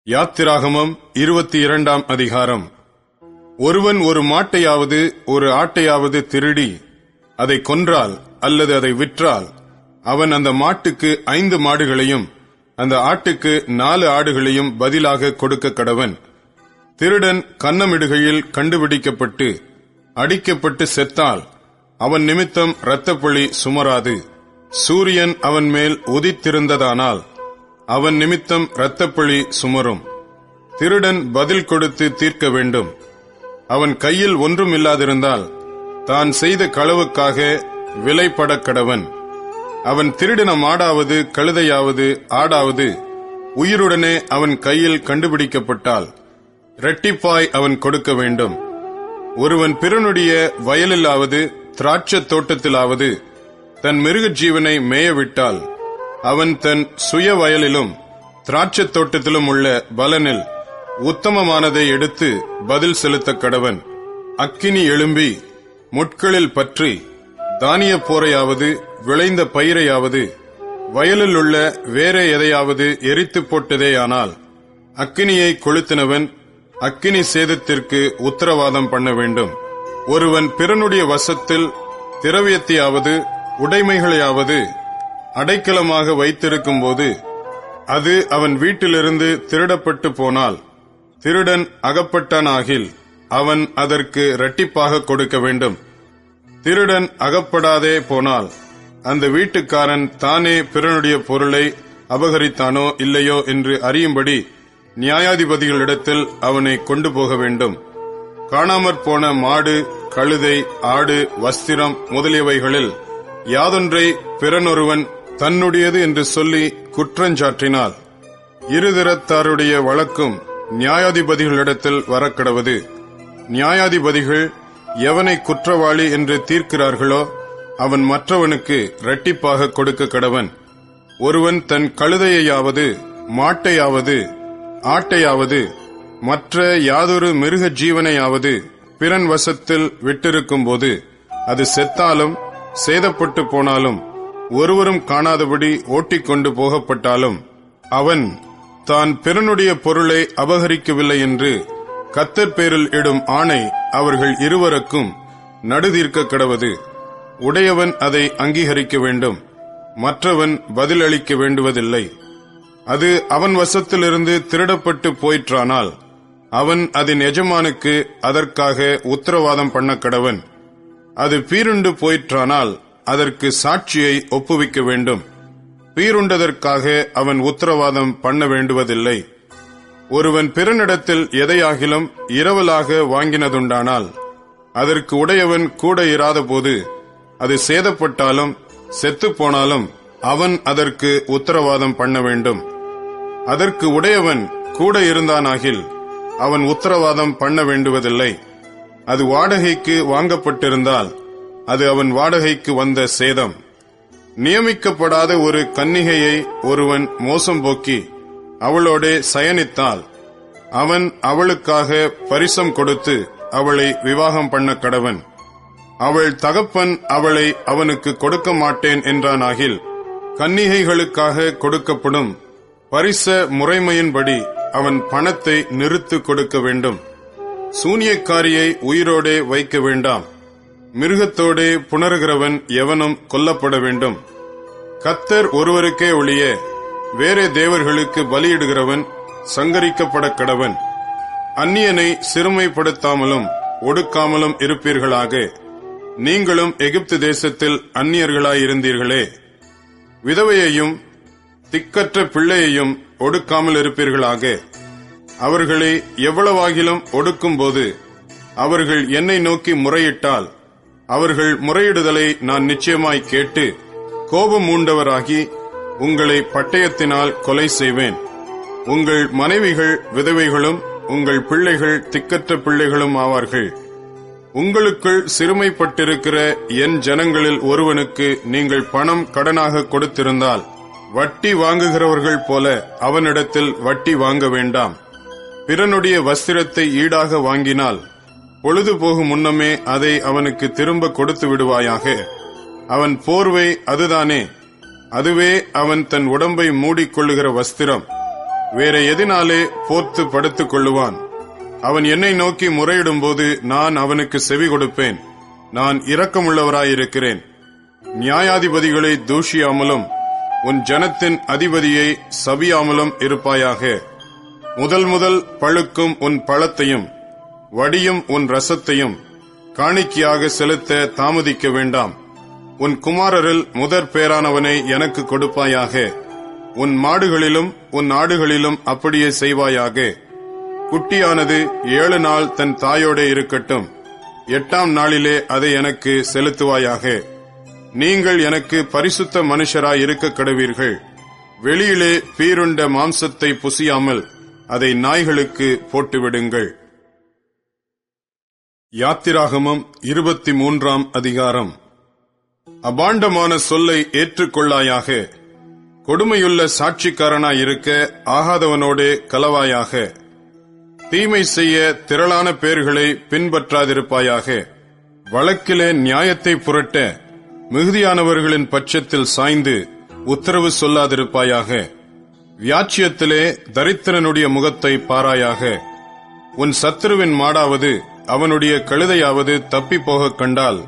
யாத்திராகமம் 22 அதிகாரம். ஒருவன் ஒரு மாட்டையாவது ஒரு ஆட்டையாவது திருடி அதை கொன்றால் அல்லது அதை விற்றால் அவன் அந்த மாட்டுக்கு 5 மாடுகளையும் அந்த ஆட்டுக்கு 4 ஆடுகளையும் பதிலாக கொடுக்க கடவன். திருடன் கன்னமிடுகையில் கண்டுபிடிக்கப்பட்டு அடிக்கப்பட்டு செத்தால் அவன் நிமித்தம் இரத்தப்பழி சுமராது. சூரியன் அவன் மேல் உதித்திருந்ததானால் அவன் நிமித்தம் இரத்தப்பழி சுமரும். திருடன் பதில் கொடுத்து தீர்க்க வேண்டும். அவன் கையில் ஒன்றும் இல்லாதிருந்தால் தான் செய்த களவுக்காக விலைப்படக் கடவன். அவன் திருடின மாடாவது கழுதையாவது ஆடாவது உயிருடனே அவன் கையில் கண்டுபிடிக்கப்பட்டால் இரட்டிப்பாய் அவன் கொடுக்க வேண்டும். ஒருவன் பிறனுடைய வயலிலாவது திராட்சத் தோட்டத்திலாவது தன் மிருக ஜீவனை மேயவிட்டால் அவன் தன் சுய வயலிலும் திராட்சத் தோட்டத்திலும் உள்ள பலனில் உத்தமமானதை எடுத்து பதில் செலுத்த கடவன். அக்கினி எழும்பி முட்களில் பற்றி தானிய போரையாவது விளைந்த பயிரையாவது வயலில் உள்ள வேற எதையாவது எரித்து போட்டதேயானால் அக்கினியை கொளுத்தினவன் அக்கினி சேதத்திற்கு உத்தரவாதம் பண்ண வேண்டும். ஒருவன் பிறனுடைய வசத்தில் திரவியத்தையாவது உடைமைகளையாவது அடைக்கலமாக வைத்திருக்கும் போது அது அவன் வீட்டிலிருந்து திருடப்பட்டு போனால் திருடன் அகப்பட்டானாகில் அவன் அதற்கு இரட்டிப்பாக கொடுக்க வேண்டும். திருடன் அகப்படாதே போனால் அந்த வீட்டுக்காரன் தானே பிறனுடைய பொருளை அபகரித்தானோ இல்லையோ என்று அறியும்படி நியாயாதிபதிகளிடத்தில் அவனை கொண்டு போக வேண்டும். காணாமற் போன மாடு கழுதை ஆடு வஸ்திரம் முதலியவைகளில் யாதொன்றை பிறனொருவன் தன்னுடையது என்று சொல்லி குற்றஞ்சாற்றினால் இருதரத்தாருடைய வழக்கும் நியாயாதிபதிகளிடத்தில் வரக்கடவது. நியாயாதிபதிகள் எவனை குற்றவாளி என்று தீர்க்கிறார்களோ அவன் மற்றவனுக்கு இரட்டிப்பாக கொடுக்க கடவன். ஒருவன் தன் கழுதையாவது மாட்டையாவது ஆட்டையாவது மற்ற யாதொரு மிருக ஜீவனையாவது பிறன் வசத்தில் விட்டிருக்கும் போது அது செத்தாலும் சேதப்பட்டு போனாலும் ஒருவரும் காணாதபடி ஓட்டிக்கொண்டு போகப்பட்டாலும் அவன் தான் பிறனுடைய பொருளை அபகரிக்கவில்லை என்று கர்த்தர் பேரில் இடும் ஆணை அவர்கள் இருவருக்கும் நடுதீர்க்க கடவது. உடையவன் அதை அங்கீகரிக்க வேண்டும், மற்றவன் பதிலளிக்க வேண்டுவதில்லை. அது அவன் வசத்திலிருந்து திருடப்பட்டு போயிற்றானால் அவன் அதன் எஜமானுக்கு அதற்காக உத்தரவாதம் பண்ண கடவன். அது பீருண்டு போயிற்றானால் அதற்கு சாட்சியை ஒப்புவிக்க வேண்டும். பீருண்டதற்காக அவன் உத்தரவாதம் பண்ண வேண்டுவதில்லை. ஒருவன் பிறனிடத்தில் எதையாகிலும் இரவலாக வாங்கினதுண்டானால் அதற்கு உடையவன் கூட இராத போது அது சேதப்பட்டாலும் செத்துப்போனாலும் அவன் அதற்கு உத்தரவாதம் பண்ண வேண்டும். அதற்கு உடையவன் கூட இருந்தானாகில் அவன் உத்தரவாதம் பண்ண வேண்டுவதில்லை. அது வாடகைக்கு வாங்கப்பட்டிருந்தால் அது அவன் வாடகைக்கு வந்த சேதம். நியமிக்கப்படாத ஒரு கன்னிகையை ஒருவன் மோசம் போக்கி அவளோட சயனித்தால் அவன் அவளுக்காக பரிசம் கொடுத்து அவளை விவாகம் பண்ண கடவன். அவள் தகப்பன் அவளை அவனுக்கு கொடுக்க மாட்டேன் என்றானாகில் கன்னிகைகளுக்காக கொடுக்கப்படும் பரிச முறைமையின்படி அவன் பணத்தை நிறுத்து கொடுக்க வேண்டும். சூனியக்காரியை உயிரோடே வைக்க வேண்டாம். மிருகத்தோடே புணர்கிறவன் எவனும் கொல்லப்பட வேண்டும். கர்த்தர் ஒருவருக்கே ஒழிய வேறே தேவர்களுக்கு பலியிடுகிறவன் சங்கரிக்கப்பட கடவன். அந்நியனை சிறுமைப்படுத்தாமலும் ஒடுக்காமலும் இருப்பீர்களாக. நீங்களும் எகிப்து தேசத்தில் அந்நியர்களாயிருந்தீர்களே. விதவையையும் திக்கற்ற பிள்ளையையும் ஒடுக்காமல் இருப்பீர்களாக. அவர்களை எவ்வளவாகிலும் ஒடுக்கும் போது அவர்கள் என்னை நோக்கி முறையிட்டால் அவர்கள் முறையிடுதலை நான் நிச்சயமாய் கேட்டு கோபம் மூண்டவராகி உங்களை பட்டயத்தினால் கொலை செய்வேன். உங்கள் மனைவிகள் விதவைகளும் உங்கள் பிள்ளைகள் திக்கற்ற பிள்ளைகளும் ஆவார்கள். உங்களுக்குள் சிறுமைப்பட்டிருக்கிற என் ஜனங்களில் ஒருவனுக்கு நீங்கள் பணம் கடனாக கொடுத்திருந்தால் வட்டி வாங்குகிறவர்கள் போல அவனிடத்தில் வட்டி வாங்க வேண்டாம். பிறனுடைய வஸ்திரத்தை ஈடாக வாங்கினால் பொழுது போகும் முன்னமே அதை அவனுக்கு திரும்ப கொடுத்து விடுவாயாக. அவன் போர்வை அதுதானே, அதுவே அவன் தன் உடம்பை மூடிக்கொள்ளுகிற வஸ்திரம். வேற எதினாலே போர்த்து படுத்துக் கொள்ளுவான்? அவன் என்னை நோக்கி முறையிடும்போது நான் அவனுக்கு செவி கொடுப்பேன். நான் இரக்கமுள்ளவராயிருக்கிறேன். நியாயாதிபதிகளை தூஷியாமலும் உன் ஜனத்தின் அதிபதியை சபியாமலும் இருப்பாயாக. முதல் பழுக்கும் உன் பழத்தையும் வடியும் உன் ரசத்தையும் காணிக்கையாக செலுத்த தாமதிக்க வேண்டாம். உன் குமாரரில் முதற் பேரானவனை எனக்கு கொடுப்பாயாக. உன் மாடுகளிலும் உன் ஆடுகளிலும் அப்படியே செய்வாயாக. குட்டியானது 7 நாள் தன் தாயோடே இருக்கட்டும். 8ஆம் நாளிலே அதை எனக்கு செலுத்துவாயாக. நீங்கள் எனக்கு பரிசுத்த மனுஷராய் இருக்க கடவீர்கள். வெளியிலே பீருண்ட மாம்சத்தை புசியாமல் அதை நாய்களுக்கு போட்டுவிடுங்கள். யாத்திராகமம் 23ஆம் அதிகாரம். அபாண்டமான சொல்லை ஏற்றுக்கொள்ளாயாக. கொடுமையுள்ள சாட்சிக்காரனாயிருக்க ஆகாதவனோடே கலவாயாக. தீமை செய்ய திரளான பேர்களை பின்பற்றாதிருப்பாயாக. வழக்கிலே நியாயத்தை புரட்ட மிகுதியானவர்களின் பட்சத்தில் சாய்ந்து உத்தரவு சொல்லாதிருப்பாயாக. வியாச்சியத்திலே தரித்திரனுடைய முகத்தை பாராயாக. உன் சத்துருவின் மாடாவது அவனுடைய கழுதையாவது தப்பி போகக் கண்டால்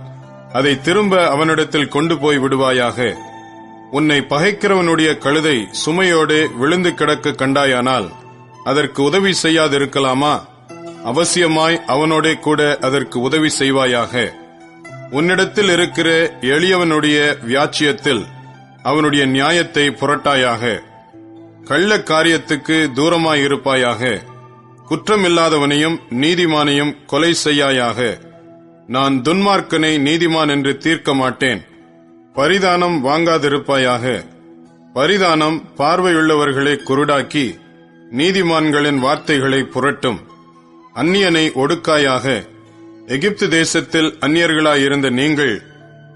அதை திரும்ப அவனிடத்தில் கொண்டு போய் விடுவாயாக. உன்னை பகைக்கிறவனுடைய கழுதை சுமையோடு விழுந்து கிடக்க கண்டாயானால் அதற்கு உதவி செய்யாதிருக்கலாமா? அவசியமாய் அவனோடே கூட அதற்கு உதவி செய்வாயாக. உன்னிடத்தில் இருக்கிற எளியவனுடைய வியாச்சியத்தில் அவனுடைய நியாயத்தை புரட்டாயாக. கள்ள காரியத்துக்கு தூரமாயிருப்பாயாக. குற்றமில்லாதவனையும் நீதிமானையும் கொலை செய்யாயாக. நான் துன்மார்க்கனை நீதிமான் என்று தீர்க்க மாட்டேன். பரிதானம் வாங்காதிருப்பாயாக. பரிதானம் பார்வையுள்ளவர்களை குருடாக்கி நீதிமான்களின் வார்த்தைகளை புரட்டும். அந்நியனை ஒடுக்காயாக. எகிப்து தேசத்தில் அந்நியர்களாயிருந்த நீங்கள்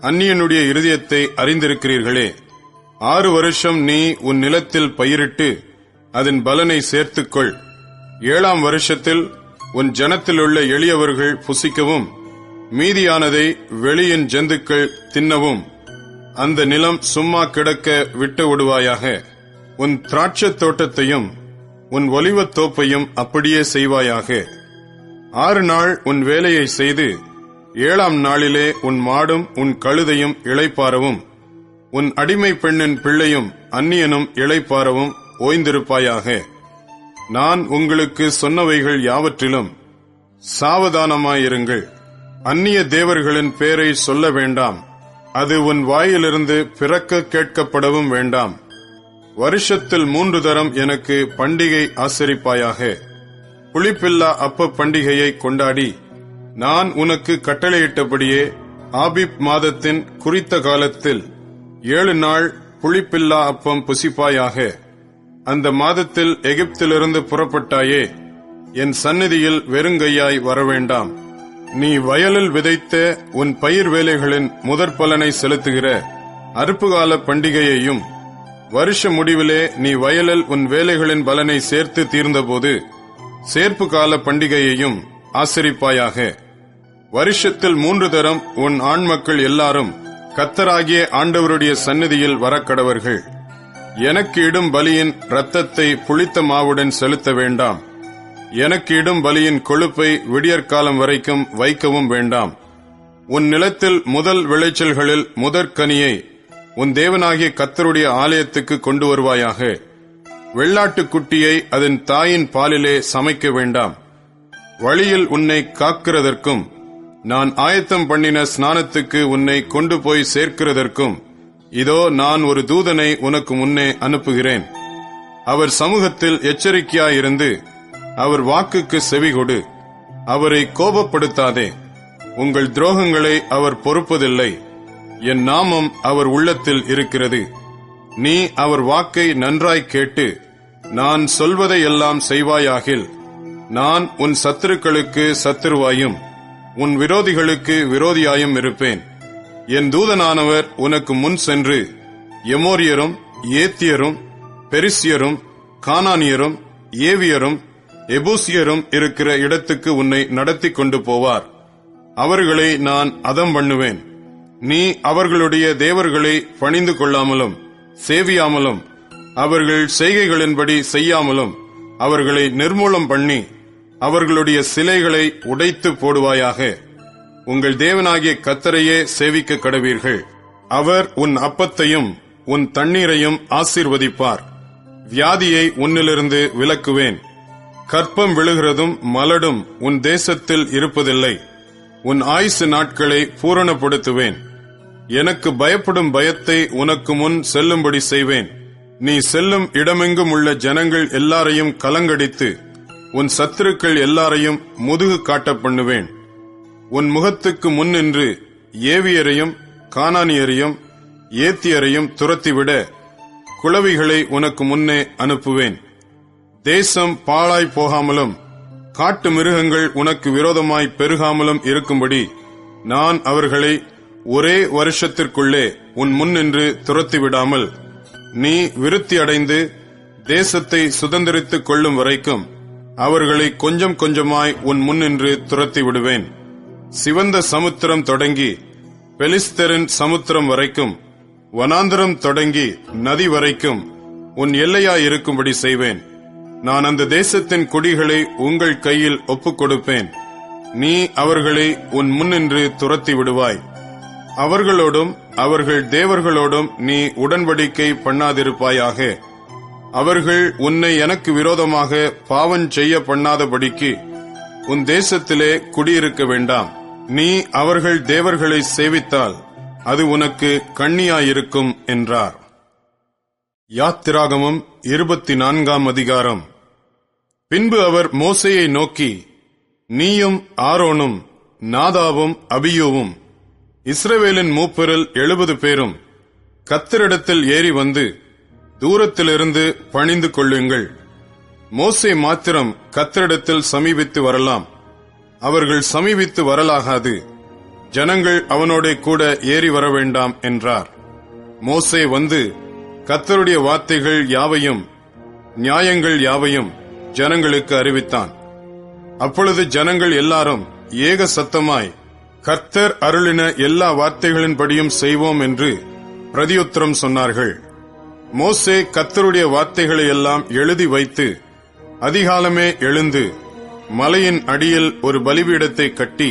அந்நியனுடைய இருதயத்தை அறிந்திருக்கிறீர்களே. 6 வருஷம் நீ உன் நிலத்தில் பயிரிட்டு அதன் பலனை சேர்த்துக்கொள். 7ஆம் வருஷத்தில் உன் ஜனத்திலுள்ள எளியவர்கள் புசிக்கவும் மீதியானதை வெளியின் ஜந்துக்கள் தின்னவும் அந்த நிலம் சும்மா கிடக்க விட்டு விடுவாயாக. உன் திராட்சைத் தோட்டத்தையும் உன் ஒலிவத் தோப்பையும் அப்படியே செய்வாயாக. 6 நாள் உன் வேலையை செய்து 7ஆம் நாளிலே உன் மாடும் உன் கழுதையும் இளைப்பாறவும் உன் அடிமை பெண்ணின் பிள்ளையும் அந்நியனும் இளைப்பாறவும் ஓய்ந்திருப்பாயாக. நான் உங்களுக்கு சொன்னவைகள் யாவற்றிலும் சாவதானமாயிருங்கள். அந்நிய தேவர்களின் பேரை சொல்ல வேண்டாம். அது உன் வாயிலிருந்து பிறக்க கேட்கப்படவும் வேண்டாம். வருஷத்தில் 3 தரம் எனக்கு பண்டிகை ஆசரிப்பாயாக. புளிப்பில்லா அப்ப பண்டிகையை கொண்டாடி நான் உனக்கு கட்டளையிட்டபடியே ஆபிப் மாதத்தின் குறித்த காலத்தில் 7 நாள் புளிப்பில்லா அப்பம் புசிப்பாயாக. அந்த மாதத்தில் எகிப்திலிருந்து புறப்பட்டாயே, என் சந்நிதியில் வெறுங்கையாய் வரவேண்டாம். நீ வயலில் விதைத்த உன் பயிர் வேலைகளின் முதற் பலனை செலுத்துகிற அறுப்புகால பண்டிகையையும், வருஷ முடிவிலே நீ வயலில் உன் வேலைகளின் பலனை சேர்த்து தீர்ந்தபோது சேர்ப்பு கால பண்டிகையையும் ஆசரிப்பாயாக. வருஷத்தில் 3 தரம் உன் ஆண் மக்கள் எல்லாரும் கர்த்தராகிய ஆண்டவருடைய சந்நிதியில் வரக்கடவர்கள். எனக்கு இடும் பலியின் இரத்தத்தை புளித்த மாவுடன் செலுத்த வேண்டாம். எனக்கு இடும் பலியின் கொழுப்பை விடியற்காலம் வரைக்கும் வைக்கவும் வேண்டாம். உன் நிலத்தில் முதல் விளைச்சல்களில் முதற் கனியை உன் தேவனாகிய கர்த்தருடைய ஆலயத்துக்கு கொண்டு வருவாயாக. வெள்ளாட்டுக் குட்டியை அதன் தாயின் பாலிலே சமைக்க வேண்டாம். வழியில் உன்னை காக்கிறதற்கும் நான் ஆயத்தம் பண்ணின ஸ்நானத்துக்கு உன்னை கொண்டு போய் சேர்க்கிறதற்கும் இதோ நான் ஒரு தூதனை உனக்கு முன்னே அனுப்புகிறேன். அவர் சமூகத்தில் எச்சரிக்கையாயிருந்து அவர் வாக்குக்கு செவிகொடு. அவரை கோபப்படுத்தாதே. உங்கள் துரோகங்களை அவர் பொறுப்பதில்லை. என் நாமம் அவர் உள்ளத்தில் இருக்கிறது. நீ அவர் வாக்கை நன்றாய் கேட்டு நான் சொல்வதையெல்லாம் செய்வாயாகில் நான் உன் சத்துருக்களுக்கு சத்துருவாயும் உன் விரோதிகளுக்கு விரோதியாயும் இருப்பேன். என் தூதனானவர் உனக்கு முன் சென்று எமோரியரும் ஏத்தியரும் பெரிசியரும் கானானியரும் ஏவியரும் எபூசியரும் இருக்கிற இடத்துக்கு உன்னை நடத்தி கொண்டு போவார். அவர்களை நான் அதம் பண்ணுவேன். நீ அவர்களுடைய தேவர்களை பணிந்து கொள்ளாமலும் சேவியாமலும் அவர்கள் செய்கைகளின்படி செய்யாமலும் அவர்களை நிர்மூலம் பண்ணி அவர்களுடைய சிலைகளை உடைத்து போடுவாயாக. உங்கள் தேவனாகிய கர்த்தரையே சேவிக்க கடவீர்கள். அவர் உன் அப்பத்தையும் உன் தண்ணீரையும் ஆசீர்வதிப்பார். வியாதியை உன்னிலிருந்து விலக்குவேன். கற்பம் விழுகிறதும் மலடும் உன் தேசத்தில் இருப்பதில்லை. உன் ஆயுசு நாட்களை பூரணப்படுத்துவேன். எனக்கு பயப்படும் பயத்தை உனக்கு முன் செல்லும்படி செய்வேன். நீ செல்லும் இடமெங்கும் உள்ள ஜனங்கள் எல்லாரையும் கலங்கடித்து உன் சத்துருக்கள் எல்லாரையும் முதுகு காட்ட பண்ணுவேன். உன் முகத்துக்கு முன்னின்று ஏவியரையும் கானானியரையும் ஏத்தியரையும் துரத்திவிட குளவிகளை உனக்கு முன்னே அனுப்புவேன். தேசம் பாழாய் போகாமலும் காட்டு மிருகங்கள் உனக்கு விரோதமாய் பெருகாமலும் இருக்கும்படி நான் அவர்களை ஒரே வருஷத்திற்குள்ளே உன் முன்னின்று துரத்திவிடாமல் நீ விருத்தி அடைந்து தேசத்தை சுதந்திரித்துக் கொள்ளும் வரைக்கும் அவர்களை கொஞ்சம் கொஞ்சமாய் உன் முன்னின்று துரத்தி விடுவேன். சிவந்த சமுத்திரம் தொடங்கி பெலிஸ்தரின் சமுத்திரம் வரைக்கும், வனாந்தரம் தொடங்கி நதி வரைக்கும் உன் எல்லையாயிருக்கும்படி செய்வேன். நான் அந்த தேசத்தின் குடிகளை உங்கள் கையில் ஒப்புக் கொடுப்பேன். நீ அவர்களை உன் முன்னின்று துரத்தி விடுவாய். அவர்களோடும் அவர்கள் தேவர்களோடும் நீ உடன்படிக்கை பண்ணாதிருப்பாயாக. அவர்கள் உன்னை எனக்கு விரோதமாக பாவம் செய்ய பண்ணாதபடிக்கு உன் தேசத்திலே குடியிருக்க வேண்டாம். நீ அவர்கள் தேவர்களை சேவித்தால் அது உனக்கு கண்ணியாயிருக்கும் என்றார். யாத்திராகமம் 24ஆம் அதிகாரம். பின்பு அவர் மோசேயை நோக்கி, நீயும் ஆரோனும் நாதாவும் அபியூவும் இஸ்ரவேலின் மூப்பரில் 70 பேரும் கர்த்தரிடத்தில் ஏறி வந்து தூரத்திலிருந்து பணிந்து கொள்ளுங்கள். மோசே மாத்திரம் கர்த்தரிடத்தில் சமீபித்து வரலாம். அவர்கள் சமீபித்து வரலாகாது. ஜனங்கள் அவனோட கூட ஏறி வர வேண்டாம் என்றார். மோசே வந்து கர்த்தருடைய வார்த்தைகள் யாவையும் நியாயங்கள் யாவையும் ஜனங்களுக்கு அறிவித்தான். அப்பொழுது ஜனங்கள் எல்லாரும் ஏக சத்தமாய் கர்த்தர் அருளின எல்லா வார்த்தைகளின்படியும் செய்வோம் என்று பிரதியுத்தரம் சொன்னார்கள். மோசே கர்த்தருடைய வார்த்தைகளை எல்லாம் எழுதி வைத்து அதிகாலமே எழுந்து மலையின் அடியில் ஒரு பலிபீடத்தை கட்டி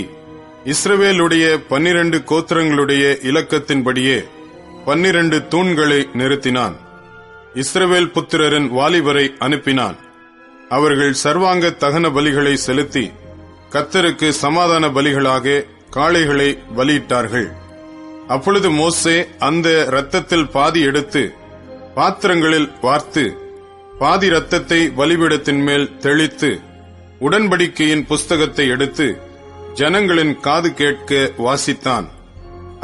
இஸ்ரவேலுடைய 12 கோத்திரங்களுடைய இலக்கத்தின்படியே 12 தூண்களை நிறுத்தினான். இஸ்ரவேல் புத்திரரின் வாலிபரை அனுப்பினான். அவர்கள் சர்வாங்க தகன பலிகளை செலுத்தி கர்த்தருக்கு சமாதான பலிகளாக காளைகளை பலியிட்டார்கள். அப்பொழுது மோசே அந்த இரத்தத்தில் பாதி எடுத்து பாத்திரங்களில் வார்த்து பாதி இரத்தத்தை பலிபீடத்தின் மேல் தெளித்து உடன்படிக்கையின் புஸ்தகத்தை எடுத்து ஜனங்களின் காது கேட்க வாசித்தான்.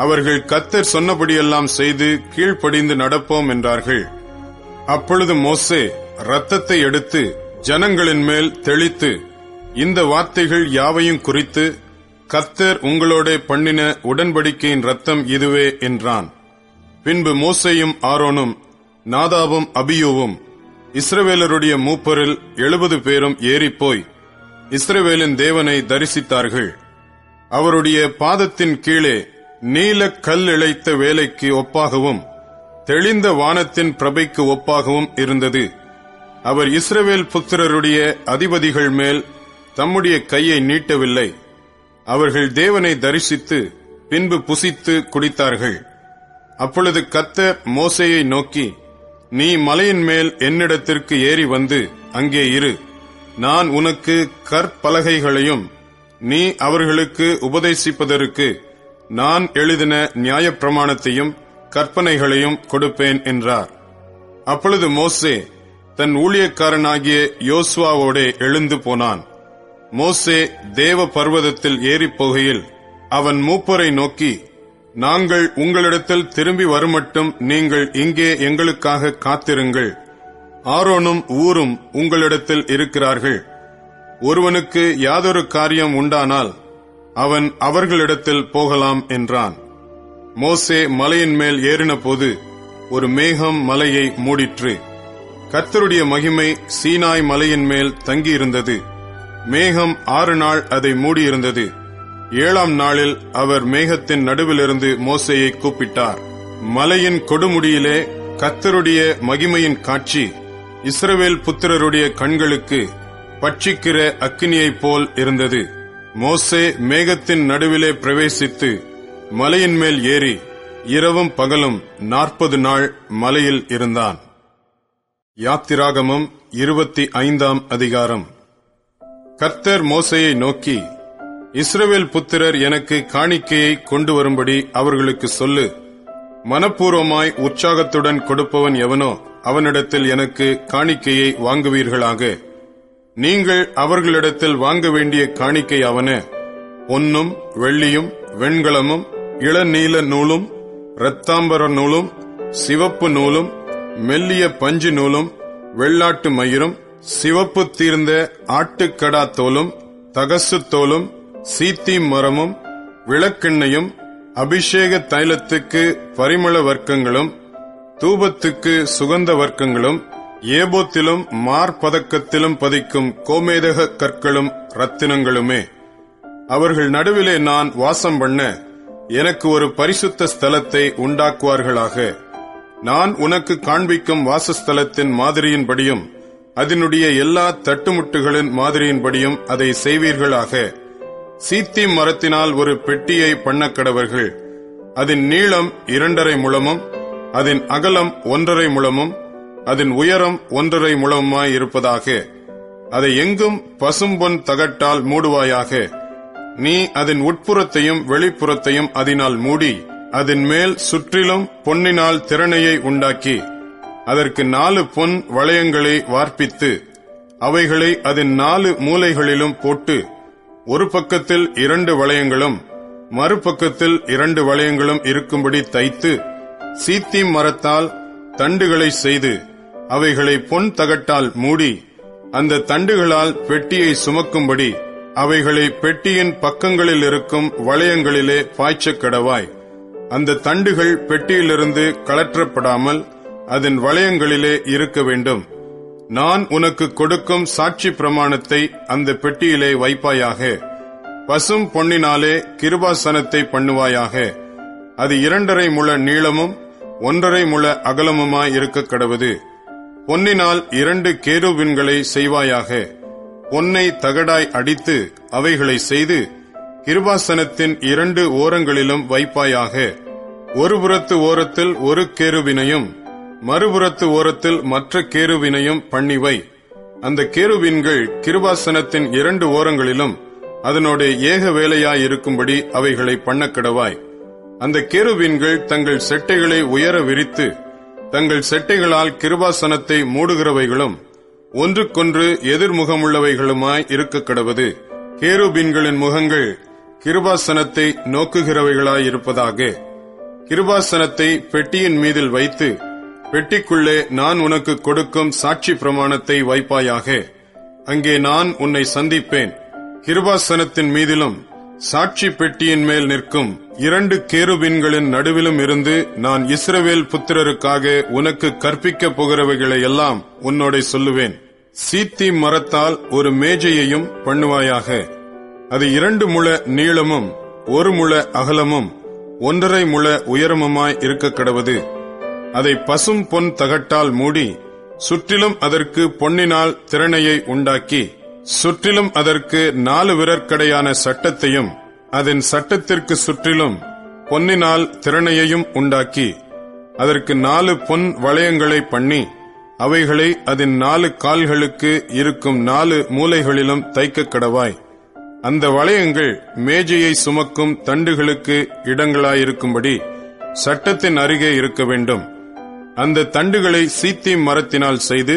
அவர்கள் கர்த்தர் சொன்னபடியெல்லாம் செய்து கீழ்ப்படிந்து நடப்போம் என்றார்கள். அப்பொழுது மோசே இரத்தத்தை எடுத்து ஜனங்களின் மேல் தெளித்து, இந்த வார்த்தைகள் யாவையும் குறித்து கர்த்தர் உங்களோட பண்ணின உடன்படிக்கையின் இரத்தம் இதுவே என்றான். பின்பு மோசேயும் ஆரோனும் நாதாவும் அபியூவும் இஸ்ரவேலருடைய மூப்பரில் 70 பேரும் ஏறிப்போய் இஸ்ரவேலின் தேவனை தரிசித்தார்கள். அவருடைய பாதத்தின் கீழே நீல கல் இழைத்த வேலைக்கு ஒப்பாகவும் தெளிந்த வானத்தின் பிரபைக்கு ஒப்பாகவும் இருந்தது. அவர் இஸ்ரவேல் புத்திரருடைய அதிபதிகள் மேல் தம்முடைய கையை நீட்டவில்லை. அவர்கள் தேவனை தரிசித்து பின்பு புசித்து குடித்தார்கள். அப்பொழுது கர்த்தர் மோசேயை நோக்கி, நீ மலையின் மேல் என்னிடத்திற்கு ஏறி வந்து அங்கே இரு. நான் உனக்கு கற்பலகைகளையும் நீ அவர்களுக்கு உபதேசிப்பதற்கு நான் எழுதின நியாயப்பிரமாணத்தையும் கற்பனைகளையும் கொடுப்பேன் என்றார். அப்பொழுது மோசே தன் ஊழியக்காரனாகிய யோசுவாவோடே எழுந்து போனான். மோசே தேவ பர்வதத்தில் ஏறிப் போகையில் அவன் மூப்பரை நோக்கி, நாங்கள் உங்களிடத்தில் திரும்பி வருமட்டும் நீங்கள் இங்கே எங்களுக்காக காத்திருங்கள். ஆரோனும் ஊரும் உங்களிடத்தில் இருக்கிறார்கள். ஒருவனுக்கு யாதொரு காரியம் உண்டானால் அவன் அவர்களிடத்தில் போகலாம் என்றான். மோசே மலையின் மேல் ஏறினபோது ஒரு மேகம் மலையை மூடிற்று. கர்த்தருடைய மகிமை சீனாய் மலையின் மேல் தங்கியிருந்தது. மேகம் 6 நாள் அதை மூடியிருந்தது. 7ஆம் நாளில் அவர் மேகத்தின் நடுவிலிருந்து மோசேயை கூப்பிட்டார். மலையின் கொடுமுடியிலே கர்த்தருடைய மகிமையின் காட்சி இஸ்ரவேல் புத்திரருடைய கண்களுக்கு பட்சிக்கிற அக்கினியைப் போல் இருந்தது. மோசே மேகத்தின் நடுவிலே பிரவேசித்து மலையின் மேல் ஏறி இரவும் பகலும் 40 நாள் மலையில் இருந்தான். யாத்திராகமம் 25ஆம் அதிகாரம். கர்த்தர் மோசேயை நோக்கி, இஸ்ரவேல் புத்திரர் எனக்கு காணிக்கையை கொண்டு வரும்படி அவர்களுக்கு சொல்லு. மனப்பூர்வமாய் உற்சாகத்துடன் கொடுப்பவன் எவனோ அவனிடத்தில் எனக்கு காணிக்கையை வாங்குவீர்களாக. நீங்கள் அவர்களிடத்தில் வாங்க வேண்டிய காணிக்கை அவன: பொன்னும் வெள்ளியும் வெண்கலமும் இளநீல நூலும் இரத்தாம்பர நூலும் சிவப்பு நூலும் மெல்லிய பஞ்சு நூலும் வெள்ளாட்டு மயிரும் சிவப்பு தீர்ந்த ஆட்டுக்கடா தோலும் தகசு தோலும் சீத்திம் மரமும் விளக்கெண்ணையும் அபிஷேக தைலத்துக்கு பரிமள வர்க்கங்களும் தூபத்துக்கு சுகந்த வர்க்கங்களும் ஏபோத்திலும் மார்பதக்கத்திலும் பதிக்கும் கோமேதக கற்களும் ரத்தினங்களுமே. அவர்கள் நடுவிலே நான் வாசம் பண்ண எனக்கு ஒரு பரிசுத்த ஸ்தலத்தை உண்டாக்குவார்களாக. நான் உனக்கு காண்பிக்கும் வாசஸ்தலத்தின் மாதிரியின்படியும் அதனுடைய எல்லா தட்டுமுட்டுகளின் மாதிரியின்படியும் அதை செய்வீர்களாக. சீத்திம் மரத்தினால் ஒரு பெட்டியை பண்ணக்கடவர்கள். அதன் நீளம் 2.5 முழமும் அதன் அகலம் 1.5 முழமும் அதன் உயரம் 1.5 முழமுமாயிருப்பதாக. அதை எங்கும் பசும்பொன் தகட்டால் மூடுவாயாக. நீ அதன் உட்புறத்தையும் வெளிப்புறத்தையும் அதனால் மூடி அதன் மேல் சுற்றிலும் பொன்னினால் திறனையை உண்டாக்கி அதற்கு 4 பொன் வளையங்களை வார்ப்பித்து அவைகளை அதன் 4 மூலைகளிலும் போட்டு ஒரு பக்கத்தில் 2 வளையங்களும் மறுபக்கத்தில் 2 வளையங்களும் இருக்கும்படி தைத்து சீத்திம் மரத்தால் தண்டுகளை செய்து அவைகளை பொன் தகட்டால் மூடி அந்த தண்டுகளால் பெட்டியை சுமக்கும்படி அவைகளை பெட்டியின் பக்கங்களில் இருக்கும் வளையங்களிலே பாய்ச்சக் கடவாய். அந்த தண்டுகள் பெட்டியிலிருந்து கழற்றப்படாமல் அதன் வளையங்களிலே இருக்க வேண்டும். நான் உனக்கு கொடுக்கும் சாட்சி பிரமாணத்தை அந்த பெட்டியிலே வைப்பாயாக. பசும் பொன்னினாலே கிருபாசனத்தை பண்ணுவாயாக. அது 2.5 முழ நீளமும் 1.5 முழ அகலமுமாய் இருக்க கடவது. பொன்னினால் 2 கேருபீன்களை செய்வாயாக. பொன்னை தகடாய் அடித்து அவைகளை செய்து கிருபாசனத்தின் 2 ஓரங்களிலும் வைப்பாயாக. ஒரு புறத்து ஓரத்தில் ஒரு கேருபீனையும் மறுபுறத்து ஓரத்தில் மற்ற கேருபீனையும் பண்ணிவை. அந்த கேருபீன்கள் கிருபாசனத்தின் 2 ஓரங்களிலும் அதனோட ஏக வேலையாயிருக்கும்படி அவைகளை பண்ணக்கடவாய். அந்த கேருபீன்கள் தங்கள் செட்டைகளை உயர விரித்து தங்கள் செட்டைகளால் கிருபாசனத்தை மூடுகிறவைகளும் ஒன்றுக்கொன்று எதிர்முகமுள்ளவைகளுமாய் இருக்க கடவது. கேருபீன்களின் முகங்கள் கிருபாசனத்தை நோக்குகிறவைகளாயிருப்பதாக. கிருபாசனத்தை பெட்டியின் மீதில் வைத்து பெட்டிக்குள்ளே நான் உனக்கு கொடுக்கும் சாட்சி பிரமாணத்தை வைப்பாயாக. அங்கே நான் உன்னை சந்திப்பேன். கிருபாசனத்தின் மீதிலும் சாட்சி பெட்டியின் மேல் நிற்கும் 2 கேருபீன்களின் நடுவிலும் இருந்து நான் இஸ்ரவேல் புத்திரருக்காக உனக்கு கற்பிக்கப் போகிறவைகளை எல்லாம் உன்னோட சொல்லுவேன். சீத்திம் மரத்தால் ஒரு மேஜையையும் பண்ணுவாயாக. அது 2 முழ நீளமும் 1 முழ அகலமும் 1.5 முழ உயரமுமாய் இருக்க கடவது. அதை பசும் பொன் தகட்டால் மூடி சுற்றிலும் அதற்கு பொன்னினால் திறனையை உண்டாக்கி சுற்றிலும் அதற்கு 4 விரற்கடையான சட்டத்தையும் அதன் சட்டத்திற்கு சுற்றிலும் பொன்னினால் திறனையையும் உண்டாக்கி அதற்கு 4 பொன் வளையங்களை பண்ணி அவைகளை அதன் 4 கால்களுக்கு இருக்கும் 4 மூலைகளிலும் தைக்க கடவாய். அந்த வளையங்கள் மேஜையை சுமக்கும் தண்டுகளுக்கு இடங்களாயிருக்கும்படி சட்டத்தின் அருகே இருக்க வேண்டும். அந்த தண்டுகளை சீத்திம் மரத்தினால் செய்து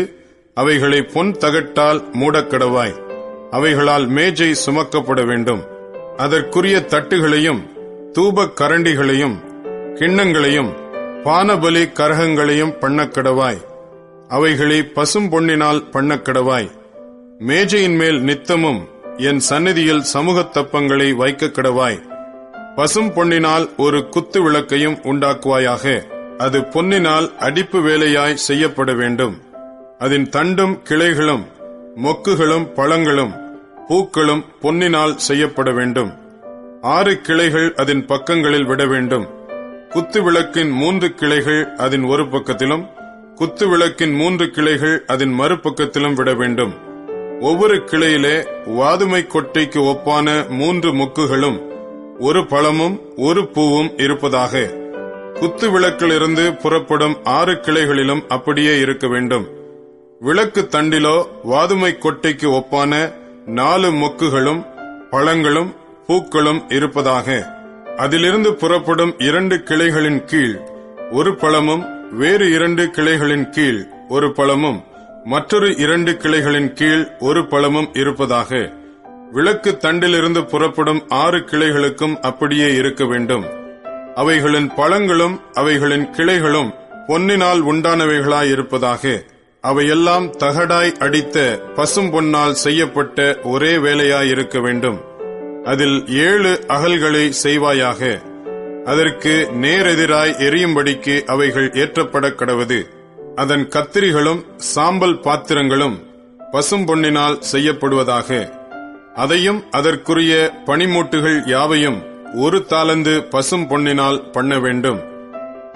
அவைகளை பொன் தகட்டால் மூடக்கடவாய். அவைகளால் மேஜை சுமக்கப்பட வேண்டும். அதற்குரிய தட்டுகளையும் தூப கரண்டிகளையும் கிண்ணங்களையும் பானபலி கரகங்களையும் பண்ணக்கடவாய். அவைகளை பசும் பொன்னினால் பண்ணக்கடவாய். மேஜையின் மேல் நித்தமும் என் சந்நிதியில் சமூகத் தப்பங்களை வைக்க கடவாய். பசும் பொன்னினால் ஒரு குத்து விளக்கையும் உண்டாக்குவாயாக. அது பொன்னினால் அடிப்பு வேலையாய் செய்யப்பட வேண்டும். அதன் தண்டும் கிளைகளும் மொக்குகளும் பழங்களும் பூக்களும் பொன்னினால் செய்யப்பட வேண்டும். 6 கிளைகள் அதன் பக்கங்களில் விட வேண்டும். குத்து விளக்கின் 3 கிளைகள் அதன் ஒரு பக்கத்திலும், குத்து விளக்கின் 3 கிளைகள் அதன் மறுபக்கத்திலும் விட வேண்டும். ஒவ்வொரு கிளையிலே வாதுமை கொட்டைக்கு ஒப்பான 3 மொக்குகளும், ஒரு பழமும் ஒரு பூவும் இருப்பதாக. குத்து விளக்கிலிருந்து புறப்படும் 6 கிளைகளிலும் அப்படியே இருக்க வேண்டும். விளக்கு தண்டிலோ வாதுமை கொட்டைக்கு ஒப்பான 4 மொக்குகளும் பழங்களும் பூக்களும் இருப்பதாக. அதிலிருந்து புறப்படும் 2 கிளைகளின் கீழ் ஒரு பழமும், வேறு 2 கிளைகளின் கீழ் ஒரு பழமும், மற்றொரு 2 கிளைகளின் கீழ் ஒரு பழமும் இருப்பதாக. விளக்கு தண்டிலிருந்து புறப்படும் 6 கிளைகளுக்கும் அப்படியே இருக்க வேண்டும். அவைகளின் பழங்களும் அவைகளின் கிளைகளும் பொன்னினால் உண்டானவைகளாயிருப்பதாக. அவையெல்லாம் தகடாய் அடித்த பசும் பொன்னால் செய்யப்பட்ட ஒரே வேலையாயிருக்க வேண்டும். அதில் 7 அகல்களை செய்வாயாக. அதற்கு நேரெதிராய் எரியும்படிக்கு அவைகள் ஏற்றப்பட கடவது. அதன் கத்திரிகளும் சாம்பல் பாத்திரங்களும் பசும் பொன்னினால் செய்யப்படுவதாக. அதையும் அதற்குரிய பனிமூட்டுகள் யாவையும் 1 தாலந்து பசும் பொன்னினால் பண்ண வேண்டும்.